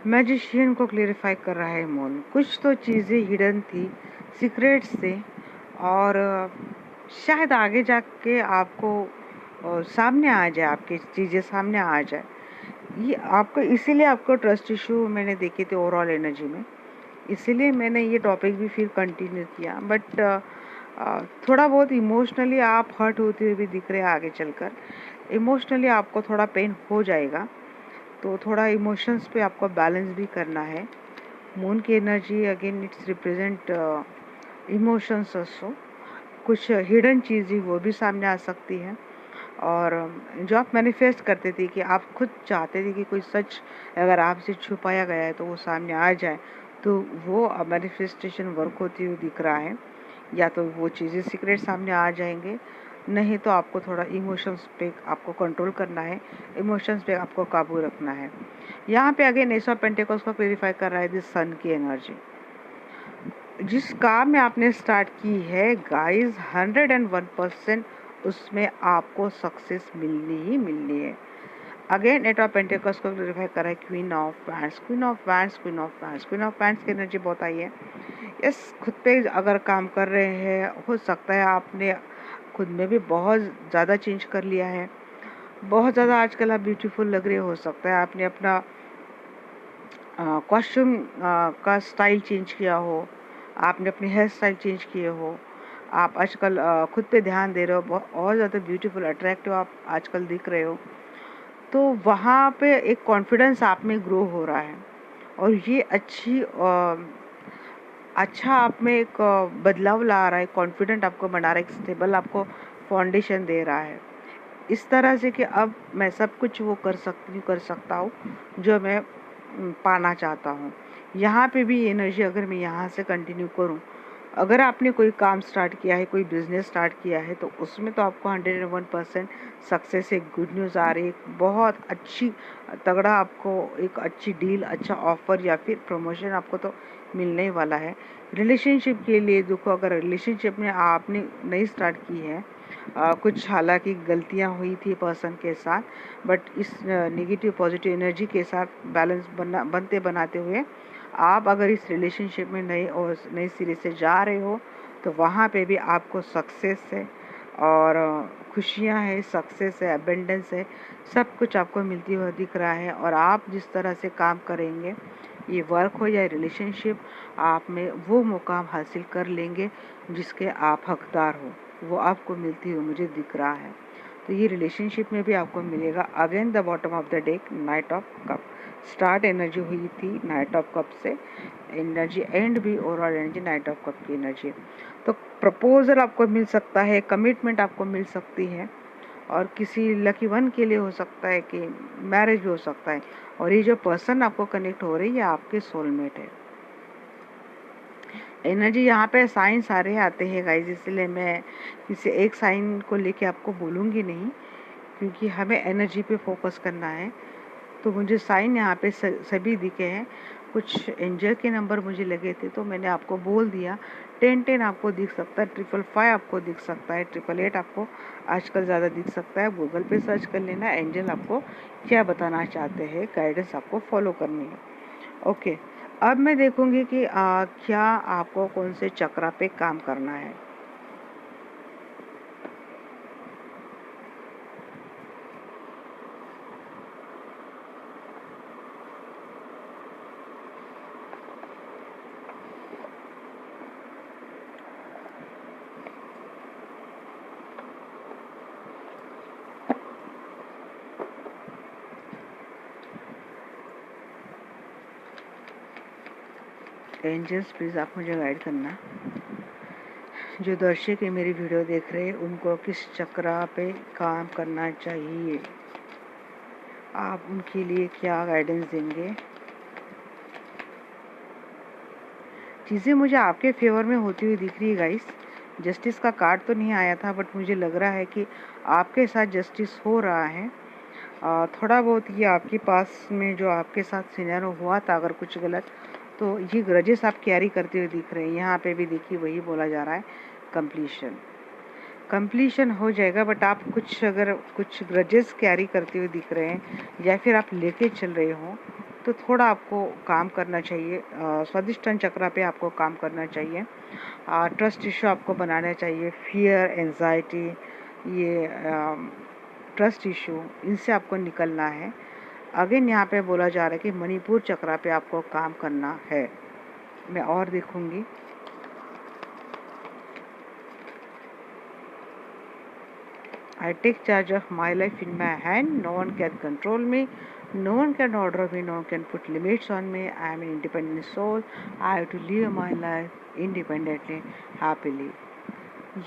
मैजिशियन को क्लेरिफाई कर रहा है मून। कुछ तो चीज़ें हिडन थी, सीक्रेट्स थे, और शायद आगे जाके आपको सामने आ जाए, आपकी चीज़ें सामने आ जाए। ये आपको, इसीलिए आपको ट्रस्ट इशू मैंने देखे थे ओवरऑल एनर्जी में, इसीलिए मैंने ये टॉपिक भी फिर कंटिन्यू किया। बट थोड़ा बहुत इमोशनली आप हर्ट होते हुए भी दिख रहे हैं आगे चलकर। इमोशनली आपको थोड़ा पेन हो जाएगा, तो थोड़ा इमोशंस पे आपको बैलेंस भी करना है। मून की energy again it's represent emotions also. कुछ हिडन चीज़ें वो भी सामने आ सकती है, और जो आप मैनिफेस्ट करते थे कि आप खुद चाहते थे कि कोई सच अगर आपसे छुपाया गया है तो वो सामने आ जाए, तो वो मैनिफेस्टेशन वर्क होती हुई दिख रहा है। या तो वो चीज़ें सीक्रेट सामने आ जाएंगे, नहीं तो आपको थोड़ा इमोशंस पे आपको कंट्रोल करना है, इमोशंस पे आपको काबू रखना है। यहाँ पे अगेन एस ऑफ पेंटिकल्स को प्यूरिफाई कर रहा है दिस सन की एनर्जी। जिस काम में आपने स्टार्ट की है गाइस, 101% उसमें आपको सक्सेस मिलनी ही मिलनी है। अगेन एट ऑफ पेंटिकल्स को क्लेरिफाई कर रहा है queen of wands, queen of wands, queen of wands. Queen of wands की एनर्जी बहुत आई है। यस, खुद पे अगर काम कर रहे हैं, हो सकता है आपने खुद में भी बहुत ज़्यादा चेंज कर लिया है, बहुत ज़्यादा आजकल आप ब्यूटीफुल लग रहे हो सकता है आपने अपना कॉस्ट्यूम का स्टाइल चेंज किया हो, आपने अपनी हेयर स्टाइल चेंज किए हो, आप आजकल खुद पे ध्यान दे रहे हो, बहुत और ज़्यादा ब्यूटीफुल अट्रैक्टिव आप आजकल दिख रहे हो। तो वहाँ पे एक कॉन्फिडेंस आप में ग्रो हो रहा है, और ये अच्छा आप में एक बदलाव ला रहा है, कॉन्फिडेंट आपको बना रहा है, एक स्टेबल आपको फाउंडेशन दे रहा है, इस तरह से कि अब मैं सब कुछ वो कर सकता हूँ जो मैं पाना चाहता हूँ। यहाँ पे भी एनर्जी अगर मैं यहाँ से कंटिन्यू करूँ अगर आपने कोई काम स्टार्ट किया है, कोई बिजनेस स्टार्ट किया है, तो उसमें तो आपको 101% सक्सेस, एक गुड न्यूज़ आ रही है, बहुत अच्छी तगड़ा आपको एक अच्छी डील, अच्छा ऑफर या फिर प्रमोशन आपको तो मिलने ही वाला है। रिलेशनशिप के लिए देखो, अगर रिलेशनशिप में आपने नई स्टार्ट की है, कुछ हालांकि गलतियां हुई थी पर्सन के साथ, बट इस नेगेटिव पॉजिटिव एनर्जी के साथ बैलेंस बनते बनाते हुए आप अगर इस रिलेशनशिप में नए और नए सिरे से जा रहे हो, तो वहाँ पे भी आपको सक्सेस है और खुशियाँ है, सक्सेस है, अबेंडेंस है, सब कुछ आपको मिलती हुई दिख रहा है। और आप जिस तरह से काम करेंगे, ये वर्क हो या रिलेशनशिप, आप में वो मुकाम हासिल कर लेंगे जिसके आप हकदार हो, वो आपको मिलती हुई मुझे दिख रहा है। तो ये रिलेशनशिप में भी आपको मिलेगा। Again the bottom of the deck, night of cup, start energy हुई थी नाइट ऑफ कप से, एनर्जी एंड भी overall energy night of cup की एनर्जी। तो प्रपोजल आपको मिल सकता है, कमिटमेंट आपको मिल सकती है, और किसी लकी वन के लिए हो सकता है कि मैरिज भी हो सकता है। और ये जो पर्सन आपको कनेक्ट हो रही है, आपके सोलमेट है। एनर्जी यहाँ पे साइन सारे आते हैं गाइज, इसलिए मैं किसी एक साइन को लेके आपको बोलूँगी नहीं, क्योंकि हमें एनर्जी पे फोकस करना है। तो मुझे साइन यहाँ पे सभी दिखे हैं। कुछ एंजल के नंबर मुझे लगे थे, तो मैंने आपको बोल दिया। 1010 आपको दिख सकता है, 555 आपको दिख सकता है, 888 आपको आजकल ज़्यादा दिख सकता है। गूगल पे सर्च कर लेना, एंजल आपको क्या बताना चाहते हैं, गाइडेंस आपको फॉलो करनी है। ओके, अब मैं देखूंगी कि क्या आपको कौन से चक्रा पे काम करना है। एंजल्स प्लीज़ आप मुझे गाइड करना। जो दर्शक है मेरी वीडियो देख रहे हैं, उनको किस चक्रा पे काम करना चाहिए, आप उनके लिए क्या गाइडेंस देंगे। चीज़ें मुझे आपके फेवर में होती हुई दिख रही है गाइस। जस्टिस का कार्ड तो नहीं आया था, बट मुझे लग रहा है कि आपके साथ जस्टिस हो रहा है। थोड़ा बहुत ये आपके पास में जो आपके साथ सिनेरियो हुआ था, अगर कुछ गलत, तो ये ग्रजेस आप कैरी करते हुए दिख रहे हैं। यहाँ पे भी देखिए वही बोला जा रहा है, कंप्लीशन हो जाएगा, बट आप अगर कुछ ग्रजेस कैरी करते हुए दिख रहे हैं या फिर आप लेके चल रहे हो, तो थोड़ा आपको काम करना चाहिए। स्वादिष्टान चक्रा पे आपको काम करना चाहिए। ट्रस्ट इशू आपको बनाना चाहिए। फियर, एंजाइटी, ये ट्रस्ट इशू, इनसे आपको निकलना है। अगेन यहाँ पे बोला जा रहा है कि मणिपुर चक्रा पे आपको काम करना है। मैं और देखूंगी। I take charge of my life in my hand. No one can control me. No one can order me. No one can put limits on me. I am an independent soul. I have to live my life independently, happily.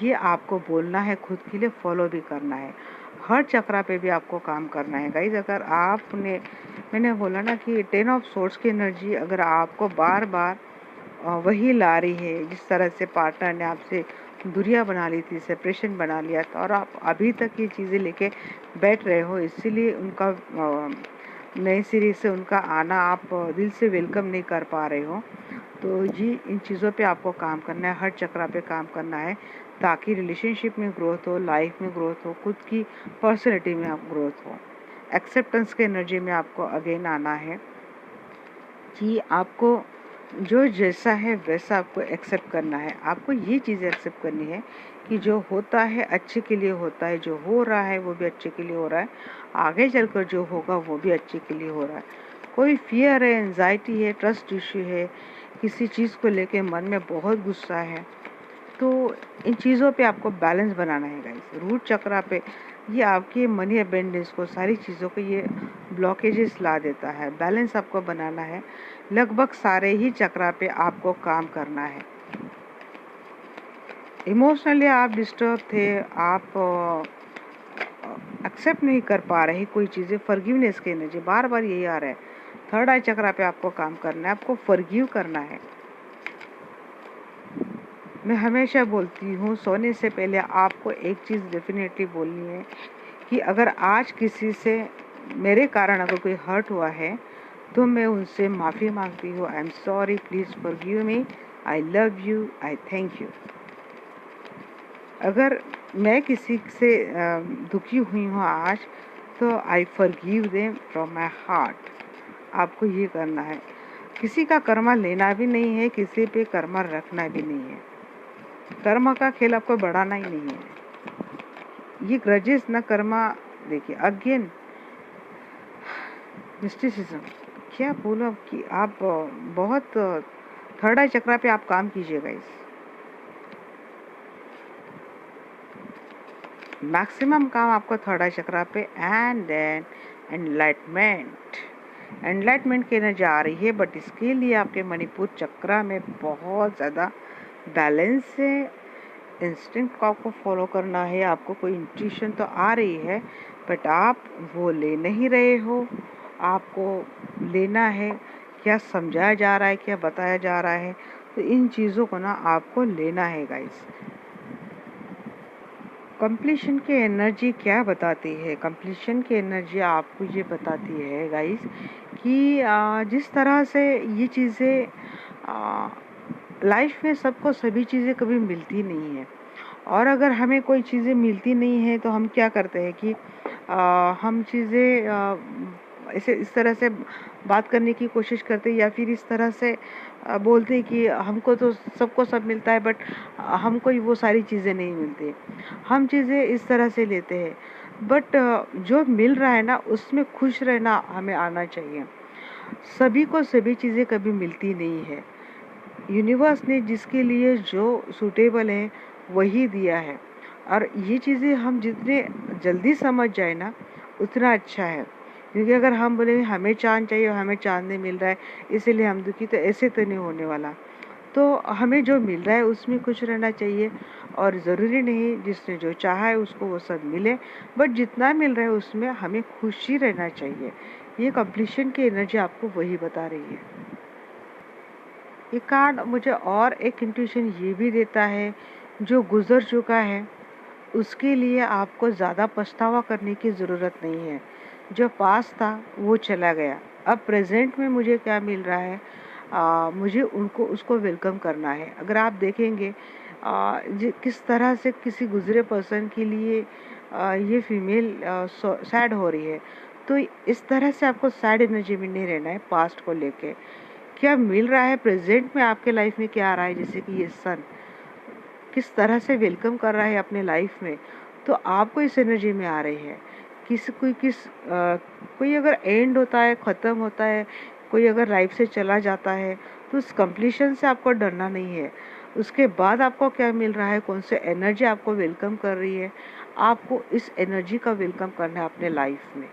ये आपको बोलना है, खुद के लिए follow भी करना है। हर चक्रा पे भी आपको काम करना है गाइज। अगर आपने, मैंने बोला ना कि 10 ऑफ सोर्स की एनर्जी अगर आपको बार बार वही ला रही है, जिस तरह से पार्टनर ने आपसे दूरियां बना ली थी, सेपरेशन बना लिया था, और आप अभी तक ये चीज़ें लेके बैठ रहे हो, इसीलिए उनका नए सिरे से उनका आना आप दिल से वेलकम नहीं कर पा रहे हो। तो ये इन चीज़ों पे आपको काम करना है, हर चक्रा पे काम करना है, ताकि रिलेशनशिप में ग्रोथ हो, लाइफ में ग्रोथ हो, खुद की पर्सनैलिटी में आप ग्रोथ हो। एक्सेप्टेंस के एनर्जी में आपको अगेन आना है कि आपको जो जैसा है वैसा आपको एक्सेप्ट करना है। आपको ये चीज़ें एक्सेप्ट करनी है कि जो होता है अच्छे के लिए होता है, जो हो रहा है वो भी अच्छे के लिए हो रहा है, आगे चलकर जो होगा वो भी अच्छे के लिए हो रहा है। कोई फियर है, एंजाइटी है, ट्रस्ट इश्यू है, किसी चीज़ को लेके मन में बहुत गुस्सा है, तो इन चीज़ों पे आपको बैलेंस बनाना है गाइस। रूट चक्रा पे ये आपके मनी अबेंडेंस को, सारी चीज़ों को ये ब्लॉकेजेस ला देता है। बैलेंस आपको बनाना है। लगभग सारे ही चक्रा पे आपको काम करना है। इमोशनली आप डिस्टर्ब थे, आप एक्सेप्ट नहीं कर पा रहे कोई चीज़ें, फॉरगिवनेस की एनर्जी बार बार यही आ रहा है। थर्ड आई चक्रा पे आपको काम करना है, आपको फॉरगिव करना है। मैं हमेशा बोलती हूँ सोने से पहले आपको एक चीज़ डेफिनेटली बोलनी है कि अगर आज किसी से मेरे कारण अगर कोई हर्ट हुआ है तो मैं उनसे माफ़ी मांगती हूँ। I am sorry, please forgive me, I love you, I thank you. अगर मैं किसी से दुखी हुई हूँ आज तो I forgive them from my heart. आपको ये करना है। किसी का कर्मा लेना भी नहीं है, किसी पे कर्मा रखना भी नहीं है। कर्मा का खेल आपको बढ़ाना ही नहीं है। ये ग्रजेस ना कर्मा, देखिए अगेन मिस्टिसिज्म क्या बोलो कि आप बहुत थर्ड आई चक्रा पे आप काम कीजिएगा। इस मैक्सिमम काम आपको थर्ड आई चक्रा पे एंड देन एनलाइटमेंट की एनर्जी आ रही है, बट इसके लिए आपके मणिपुर चक्रा में बहुत ज़्यादा बैलेंस है। इंस्टिंक्ट को आपको फॉलो करना है। आपको कोई इंट्यूशन तो आ रही है बट आप वो ले नहीं रहे हो। आपको लेना है, क्या समझाया जा रहा है, क्या बताया जा रहा है, तो इन चीज़ों को ना आपको लेना है गाइस। कंप्लीशन की एनर्जी क्या बताती है? कंप्लीशन की एनर्जी आपको ये बताती है गाइस कि जिस तरह से ये चीज़ें लाइफ में सबको सभी चीज़ें कभी मिलती नहीं है, और अगर हमें कोई चीज़ें मिलती नहीं है तो हम क्या करते हैं कि हम चीज़ें ऐसे इस तरह से बात करने की कोशिश करते हैं या फिर इस तरह से बोलते हैं कि हमको तो सबको सब मिलता है बट हमको ही वो सारी चीज़ें नहीं मिलती। हम चीज़ें इस तरह से लेते हैं बट जो मिल रहा है ना उसमें खुश रहना हमें आना चाहिए। सभी को सभी चीज़ें कभी मिलती नहीं है। यूनिवर्स ने जिसके लिए जो सूटेबल है वही दिया है, और ये चीज़ें हम जितने जल्दी समझ जाए ना उतना अच्छा है। क्योंकि अगर हम बोले हमें चाँद चाहिए और हमें चाँद नहीं मिल रहा है इसीलिए हम दुखी, तो ऐसे तो नहीं होने वाला। तो हमें जो मिल रहा है उसमें खुश रहना चाहिए, और ज़रूरी नहीं जिसने जो चाहा है उसको वो सब मिले, बट जितना मिल रहा है उसमें हमें खुशी रहना चाहिए। ये कंप्लीशन की एनर्जी आपको वही बता रही है। ये कार्ड मुझे और एक इंट्यूशन ये भी देता है, जो गुजर चुका है उसके लिए आपको ज़्यादा पछतावा करने की ज़रूरत नहीं है। जो पास था वो चला गया, अब प्रेजेंट में मुझे क्या मिल रहा है, मुझे उनको उसको वेलकम करना है। अगर आप देखेंगे किस तरह से किसी गुजरे पर्सन के लिए ये फीमेल सैड हो रही है, तो इस तरह से आपको सैड एनर्जी में नहीं रहना है। पास्ट को लेके क्या मिल रहा है, प्रेजेंट में आपके लाइफ में क्या आ रहा है, जैसे कि ये सन किस तरह से वेलकम कर रहा है अपने लाइफ में, तो आपको इस एनर्जी में आ रही है। कोई अगर एंड होता है, ख़त्म होता है, कोई अगर लाइफ से चला जाता है तो उस कंप्लीशन से आपको डरना नहीं है। उसके बाद आपको क्या मिल रहा है, कौन सी एनर्जी आपको वेलकम कर रही है, आपको इस एनर्जी का वेलकम करना है अपने लाइफ में।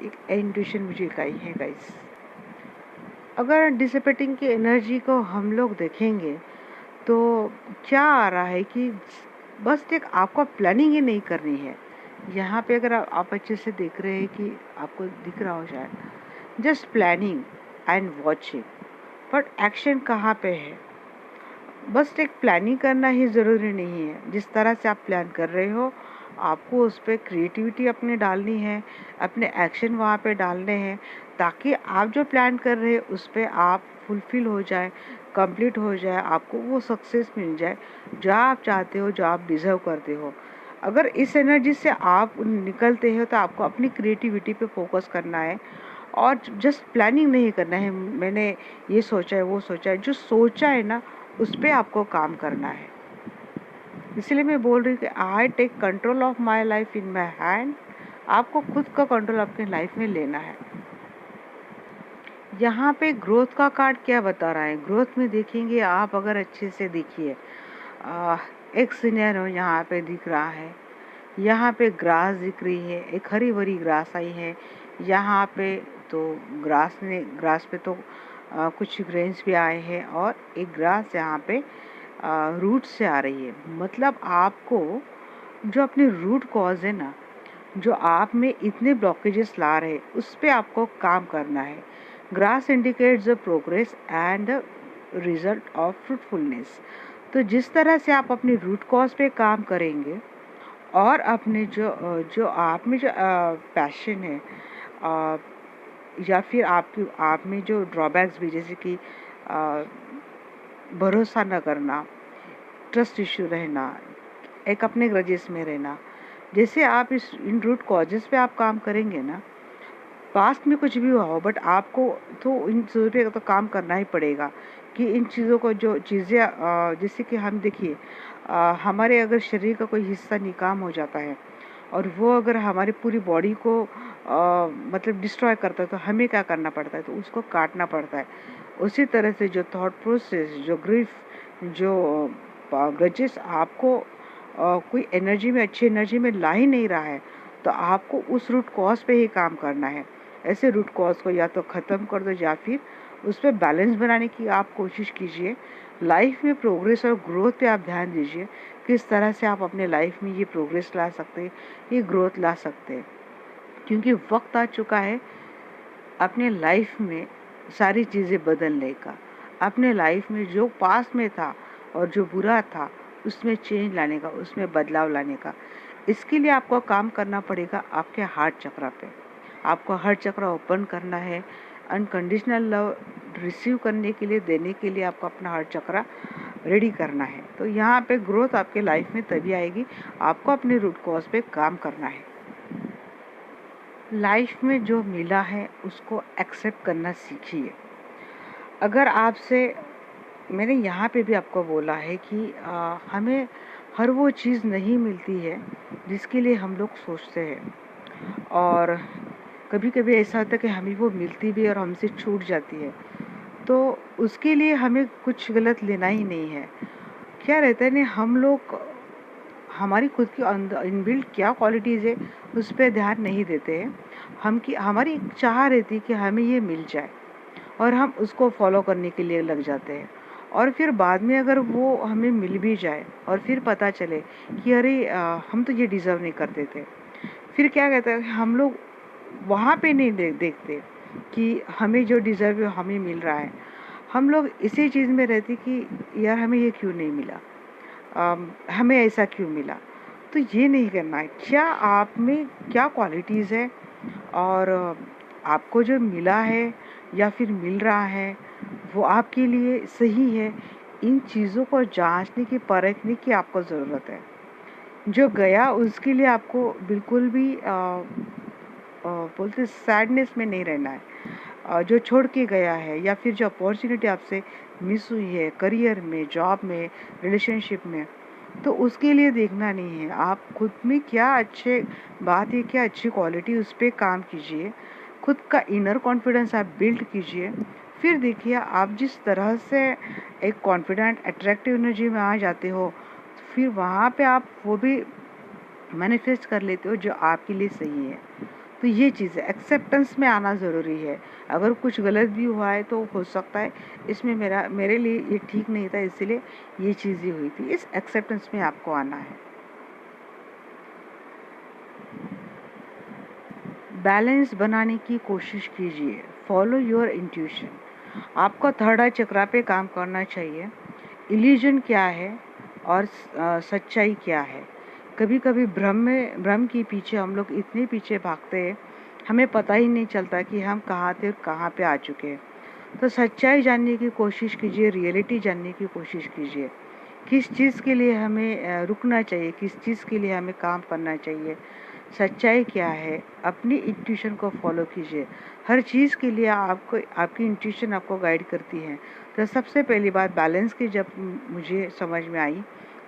एक इंट्यूशन मुझे इकाई है गाइस। अगर डिसिपेटिंग की एनर्जी को हम लोग देखेंगे तो क्या आ रहा है कि बस एक आपको प्लानिंग ही नहीं करनी है। यहाँ पे अगर आप अच्छे से देख रहे हैं कि आपको दिख रहा हो शायद, just planning and watching, but action कहाँ पे है। बस एक प्लानिंग करना ही ज़रूरी नहीं है। जिस तरह से आप प्लान कर रहे हो आपको उस पर क्रिएटिविटी अपने डालनी है, अपने एक्शन वहाँ पे डालने हैं, ताकि आप जो प्लान कर रहे हैं उस पर आप फुलफिल हो जाए, कंप्लीट हो जाए, आपको वो सक्सेस मिल जाए जो आप चाहते हो, जो आप डिज़र्व करते हो। अगर इस एनर्जी से आप निकलते हो तो आपको अपनी क्रिएटिविटी पे फोकस करना है, और जस्ट प्लानिंग नहीं करना है मैंने ये सोचा है वो सोचा है। जो सोचा है ना उस पर आपको काम करना है। इसलिए मैं बोल रही हूँ कि I take control of my life in my hand. आपको खुद का कंट्रोल अपने लाइफ में लेना है। यहाँ पे ग्रोथ का कार्ड क्या बता रहा है, ग्रोथ में देखेंगे आप अगर अच्छे से देखिए, एक सिनेरियो यहाँ पे दिख रहा है। यहाँ पे ग्रास दिख रही है, एक हरी भरी ग्रास आई है यहाँ पे। तो ग्रास पे तो कुछ ग्रेन्स भी आए हैं, और एक ग्रास यहाँ पे रूट से आ रही है। मतलब आपको जो अपने रूट कॉज है ना, जो आप में इतने ब्लॉकेजेस ला रहे उस पे आपको काम करना है। Grass indicates the progress and result of fruitfulness. तो जिस तरह से आप अपनी रूट कॉज पे काम करेंगे और अपने जो आप में जो पैशन है, या फिर आप में जो ड्रॉबैक्स भी, जैसे कि भरोसा न करना, ट्रस्ट इश्यू रहना, एक अपने ग्रजेस में रहना, जैसे आप इन रूट कॉजेस पे आप काम करेंगे ना, पास्ट में कुछ भी हुआ हो बट आपको तो इन चीज़ों पे तो काम करना ही पड़ेगा कि इन चीज़ों को जो चीज़ें जैसे कि हम देखिए, हमारे अगर शरीर का कोई हिस्सा निकाम हो जाता है और वो अगर हमारी पूरी बॉडी को मतलब डिस्ट्रॉय करता है तो हमें क्या करना पड़ता है, तो उसको काटना पड़ता है। उसी तरह से जो थॉट प्रोसेस, जो ग्रीफ, जो ग्रजेस आपको कोई एनर्जी में, अच्छी एनर्जी में ला ही नहीं रहा है, तो आपको उस रूट कॉज पे ही काम करना है। ऐसे रूट कॉज को या तो ख़त्म कर दो या फिर उस पर बैलेंस बनाने की आप कोशिश कीजिए। लाइफ में प्रोग्रेस और ग्रोथ पे आप ध्यान दीजिए, किस तरह से आप अपने लाइफ में ये प्रोग्रेस ला सकते हैं, ये ग्रोथ ला सकते हैं, क्योंकि वक्त आ चुका है अपने लाइफ में सारी चीज़ें बदलने का। अपने लाइफ में जो पास्ट में था और जो बुरा था उसमें चेंज लाने का, उसमें बदलाव लाने का। इसके लिए आपको काम करना पड़ेगा आपके हार्ट चक्रा पे। आपको हार्ट चक्रा ओपन करना है, अनकंडीशनल लव रिसीव करने के लिए, देने के लिए आपको अपना हार्ट चक्रा रेडी करना है। तो यहाँ पे ग्रोथ आपके लाइफ में तभी आएगी, आपको अपने रूट कॉज पे काम करना है। लाइफ में जो मिला है उसको एक्सेप्ट करना सीखिए। अगर आपसे, मैंने यहाँ पे भी आपको बोला है कि हमें हर वो चीज़ नहीं मिलती है जिसके लिए हम लोग सोचते हैं, और कभी कभी ऐसा होता है कि हमें वो मिलती भी और हमसे छूट जाती है, तो उसके लिए हमें कुछ गलत लेना ही नहीं है। क्या रहता है ना, हम लोग हमारी खुद की अंदर इनबिल्ट क्या क्वालिटीज़ है उस पर ध्यान नहीं देते हैं। हमारी एक चाह रहती है कि हमें ये मिल जाए और हम उसको फॉलो करने के लिए लग जाते हैं, और फिर बाद में अगर वो हमें मिल भी जाए और फिर पता चले कि अरे हम तो ये डिज़र्व नहीं करते थे, फिर क्या कहते हैं, हम लोग वहाँ पे नहीं देखते कि हमें जो डिज़र्व है हमें मिल रहा है। हम लोग इसी चीज़ में रहते कि यार हमें ये क्यों नहीं मिला, हमें ऐसा क्यों मिला। तो ये नहीं करना है। क्या आप में क्या क्वालिटीज़ है और आपको जो मिला है या फिर मिल रहा है वो आपके लिए सही है, इन चीज़ों को जांचने की, परखने की आपको ज़रूरत है। जो गया उसके लिए आपको बिल्कुल भी बोलते सैडनेस में नहीं रहना है। जो छोड़ के गया है या फिर जो अपॉर्चुनिटी आपसे मिस हुई है करियर में, जॉब में, रिलेशनशिप में, तो उसके लिए देखना नहीं है। आप खुद में क्या अच्छे बात है, क्या अच्छी क्वालिटी, उस पर काम कीजिए। खुद का इनर कॉन्फिडेंस आप बिल्ड कीजिए। फिर देखिए आप जिस तरह से एक कॉन्फिडेंट अट्रैक्टिव एनर्जी में आ जाते हो, फिर वहाँ पे आप वो भी मैनिफेस्ट कर लेते हो जो आपके लिए सही है। तो ये चीज़ है, एक्सेप्टेंस में आना ज़रूरी है। अगर कुछ गलत भी हुआ है तो हो सकता है इसमें मेरे लिए ये ठीक नहीं था, इसीलिए ये चीज़ ही हुई थी। इस एक्सेप्टेंस में आपको आना है। बैलेंस बनाने की कोशिश कीजिए। Follow your intuition. आपको थर्ड आई चक्रा पे काम करना चाहिए। इल्यूजन क्या है और सच्चाई क्या है। कभी कभी भ्रम के पीछे हम लोग इतने पीछे भागते हैं, हमें पता ही नहीं चलता कि हम कहाँ थे और कहाँ पे आ चुके हैं। तो सच्चाई जानने की कोशिश कीजिए, रियलिटी जानने की कोशिश कीजिए। किस चीज़ के लिए हमें रुकना चाहिए, किस चीज़ के लिए हमें काम करना चाहिए, सच्चाई क्या है। अपनी इंट्यूशन को फॉलो कीजिए। हर चीज़ के लिए आपको आपकी इंट्यूशन आपको गाइड करती है। तो सबसे पहली बात बैलेंस की जब मुझे समझ में आई,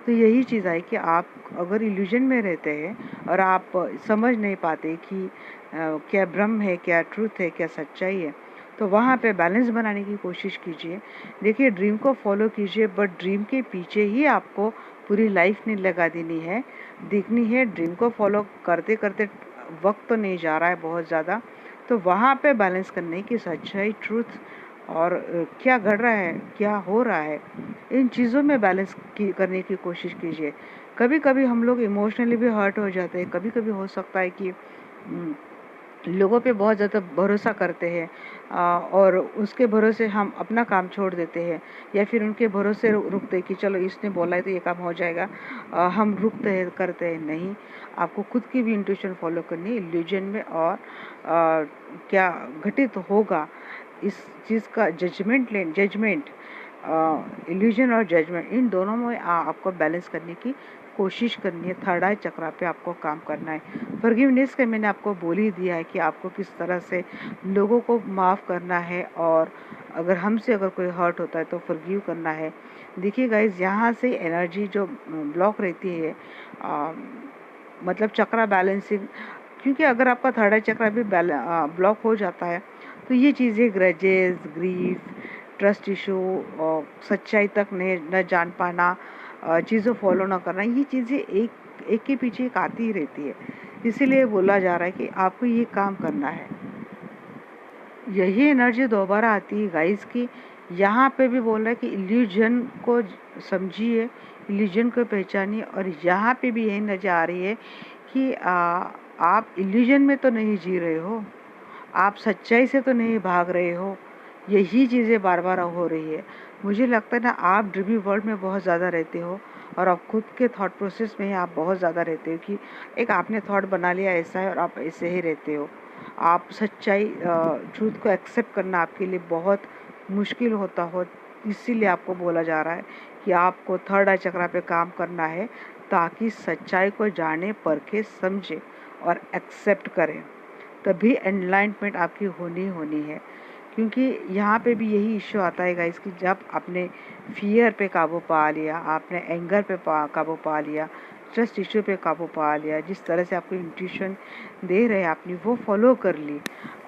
तो यही चीज़ आई कि आप अगर इल्यूजन में रहते हैं और आप समझ नहीं पाते कि क्या भ्रम है, क्या ट्रूथ है, क्या सच्चाई है, तो वहाँ पे बैलेंस बनाने की कोशिश कीजिए। देखिए ड्रीम को फॉलो कीजिए, बट ड्रीम के पीछे ही आपको पूरी लाइफ नहीं लगा देनी है, देखनी है। ड्रीम को फॉलो करते करते वक्त तो नहीं जा रहा है बहुत ज़्यादा, तो वहाँ पे बैलेंस करने की सच्चाई, ट्रूथ और क्या घट रहा है, क्या हो रहा है, इन चीज़ों में बैलेंस करने की कोशिश कीजिए। कभी कभी हम लोग इमोशनली भी हर्ट हो जाते हैं। कभी कभी हो सकता है कि लोगों पे बहुत ज़्यादा भरोसा करते हैं और उसके भरोसे हम अपना काम छोड़ देते हैं, या फिर उनके भरोसे रुकते हैं कि चलो इसने बोला है तो ये काम हो जाएगा, हम रुकते हैं, करते हैं नहीं। आपको खुद की भी इंट्यूशन फॉलो करनी है इल्यूजन में, और क्या घटित होगा इस चीज़ का जजमेंट, इल्यूजन और जजमेंट, इन दोनों में आपको बैलेंस करने की कोशिश करनी है। थर्ड आई चक्रा पे आपको काम करना है। फॉरगिवनेस का मैंने आपको बोल ही दिया है कि आपको किस तरह से लोगों को माफ़ करना है, और अगर हमसे अगर कोई हर्ट होता है तो फॉरगिव करना है। देखिए गाइज, यहाँ से एनर्जी जो ब्लॉक रहती है, मतलब चक्रा बैलेंसिंग, क्योंकि अगर आपका थर्ड आई चक्रा भी ब्लॉक हो जाता है तो ये चीज़ें ग्रजेस, ग्रीफ, ट्रस्ट इशू और सच्चाई तक न जान पाना, चीज़ों फॉलो ना करना, ये चीज़ें एक के पीछे एक आती ही रहती है। इसीलिए बोला जा रहा है कि आपको ये काम करना है। यही एनर्जी दोबारा आती है गाइस की, यहाँ पे भी बोल रहा है कि इल्यूजन को समझिए, इल्यूजन को पहचानिए, और यहाँ पे भी यही नजर आ रही है कि आप इल्यूजन में तो नहीं जी रहे हो, आप सच्चाई से तो नहीं भाग रहे हो। यही चीज़ें बार बार हो रही है। मुझे लगता है ना, आप ड्रीमी वर्ल्ड में बहुत ज़्यादा रहते हो, और आप खुद के थॉट प्रोसेस में ही आप बहुत ज़्यादा रहते हो कि एक आपने थॉट बना लिया ऐसा है और आप ऐसे ही रहते हो। आप सच्चाई, ट्रूथ को एक्सेप्ट करना आपके लिए बहुत मुश्किल होता हो। इसीलिए आपको बोला जा रहा है कि आपको थर्ड आई चक्रा पे काम करना है, ताकि सच्चाई को जाने, परखे, समझे और एक्सेप्ट करें। तभी एनलाइटमेंट आपकी होनी है। क्योंकि यहाँ पे भी यही इश्यू आता है गाइस कि जब आपने फियर पे काबू पा लिया, आपने एंगर पे काबू पा लिया, ट्रस्ट इश्यू पे काबू पा लिया, जिस तरह से आपको इंट्यूशन दे रहे हैं आपने वो फॉलो कर ली,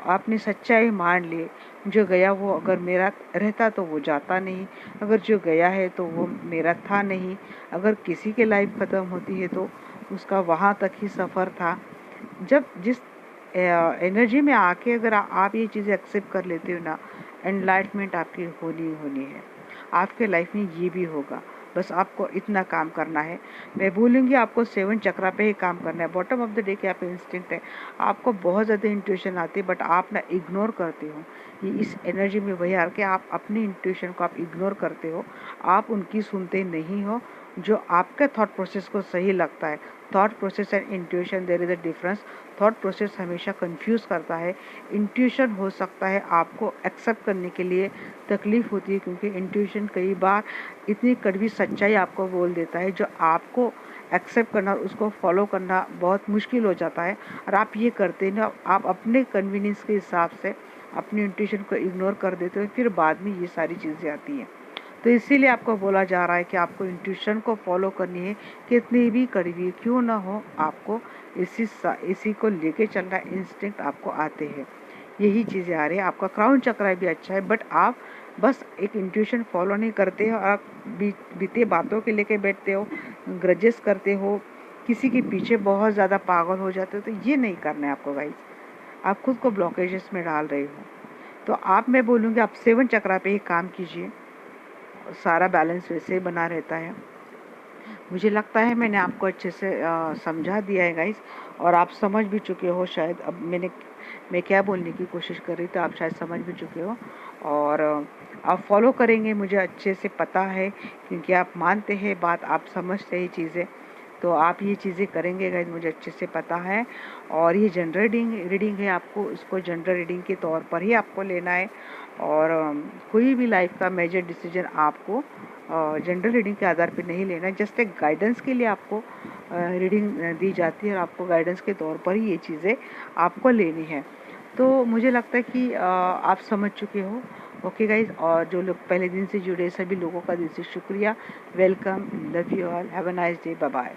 आपने सच्चाई मान ली, जो गया वो अगर मेरा रहता तो वो जाता नहीं, अगर जो गया है तो वो मेरा था नहीं, अगर किसी की लाइफ ख़त्म होती है तो उसका वहाँ तक ही सफ़र था। जब जिस एनर्जी में आके अगर आप ये चीज़ें एक्सेप्ट कर लेते हो ना, एनलाइटमेंट आपकी होनी है। आपके लाइफ में ये भी होगा। बस आपको इतना काम करना है। मैं बोलूँगी आपको 7 चक्रा पे ही काम करना है। बॉटम ऑफ द डे के आप इंस्टिंक्ट है, आपको बहुत ज़्यादा इंट्यूशन आती है, बट आप ना इग्नोर करते हो। ये इस एनर्जी में वही आ के आप अपनी इंट्यूशन को आप इग्नोर करते हो, आप उनकी सुनते नहीं हो जो आपके थॉट प्रोसेस को सही लगता है। Thought process and intuition, there is a difference. Thought process हमेशा कंफ्यूज करता है, इंट्यूशन हो सकता है आपको एक्सेप्ट करने के लिए तकलीफ होती है, क्योंकि इंट्यूशन कई बार इतनी कड़वी सच्चाई आपको बोल देता है जो आपको एक्सेप्ट करना, उसको फॉलो करना बहुत मुश्किल हो जाता है। और आप ये करते ना, आप अपने कन्वीनियंस के हिसाब से अपनी इंट्यूशन को इग्नोर कर देते हो, फिर बाद में ये सारी चीज़ें आती हैं। तो इसीलिए आपको बोला जा रहा है कि आपको इंट्यूशन को फॉलो करनी है, कितनी भी कड़वी क्यों ना हो, आपको इसी को लेके चलना, इंस्टिंक्ट आपको आते हैं। यही चीज़ें आ रही है। आपका क्राउन चक्रा भी अच्छा है, बट आप बस एक इंट्यूशन फॉलो नहीं करते हो, और आप बीते बातों के लेके बैठते हो, ग्रजेस करते हो, किसी के पीछे बहुत ज़्यादा पागल हो जाते हो। तो ये नहीं करना है आपको गाइस, आप खुद को ब्लॉकेजेस में डाल रहे हो। तो आप, मैं बोलूँगी आप 7 चक्रा पे ही काम कीजिए, सारा बैलेंस वैसे ही बना रहता है। मुझे लगता है मैंने आपको अच्छे से समझा दिया है गाइस, और आप समझ भी चुके हो शायद। अब मैं क्या बोलने की कोशिश कर रही थी, आप शायद समझ भी चुके हो, और आप फॉलो करेंगे, मुझे अच्छे से पता है, क्योंकि आप मानते हैं बात, आप समझते हैं चीज़ें, तो आप ये चीज़ें करेंगे गाइस, मुझे अच्छे से पता है। और ये जनरल रीडिंग है, आपको इसको जनरल रीडिंग के तौर पर ही आपको लेना है, और कोई भी लाइफ का मेजर डिसीजन आपको जनरल रीडिंग के आधार पे नहीं लेना है। जस्ट एक गाइडेंस के लिए आपको रीडिंग दी जाती है, और आपको गाइडेंस के तौर पर ही ये चीज़ें आपको लेनी है। तो मुझे लगता है कि आप समझ चुके हो। ओके गाइज, और जो लोग पहले दिन से जुड़े सभी लोगों का दिल से शुक्रिया। Welcome, love you all, have a nice day, bye bye.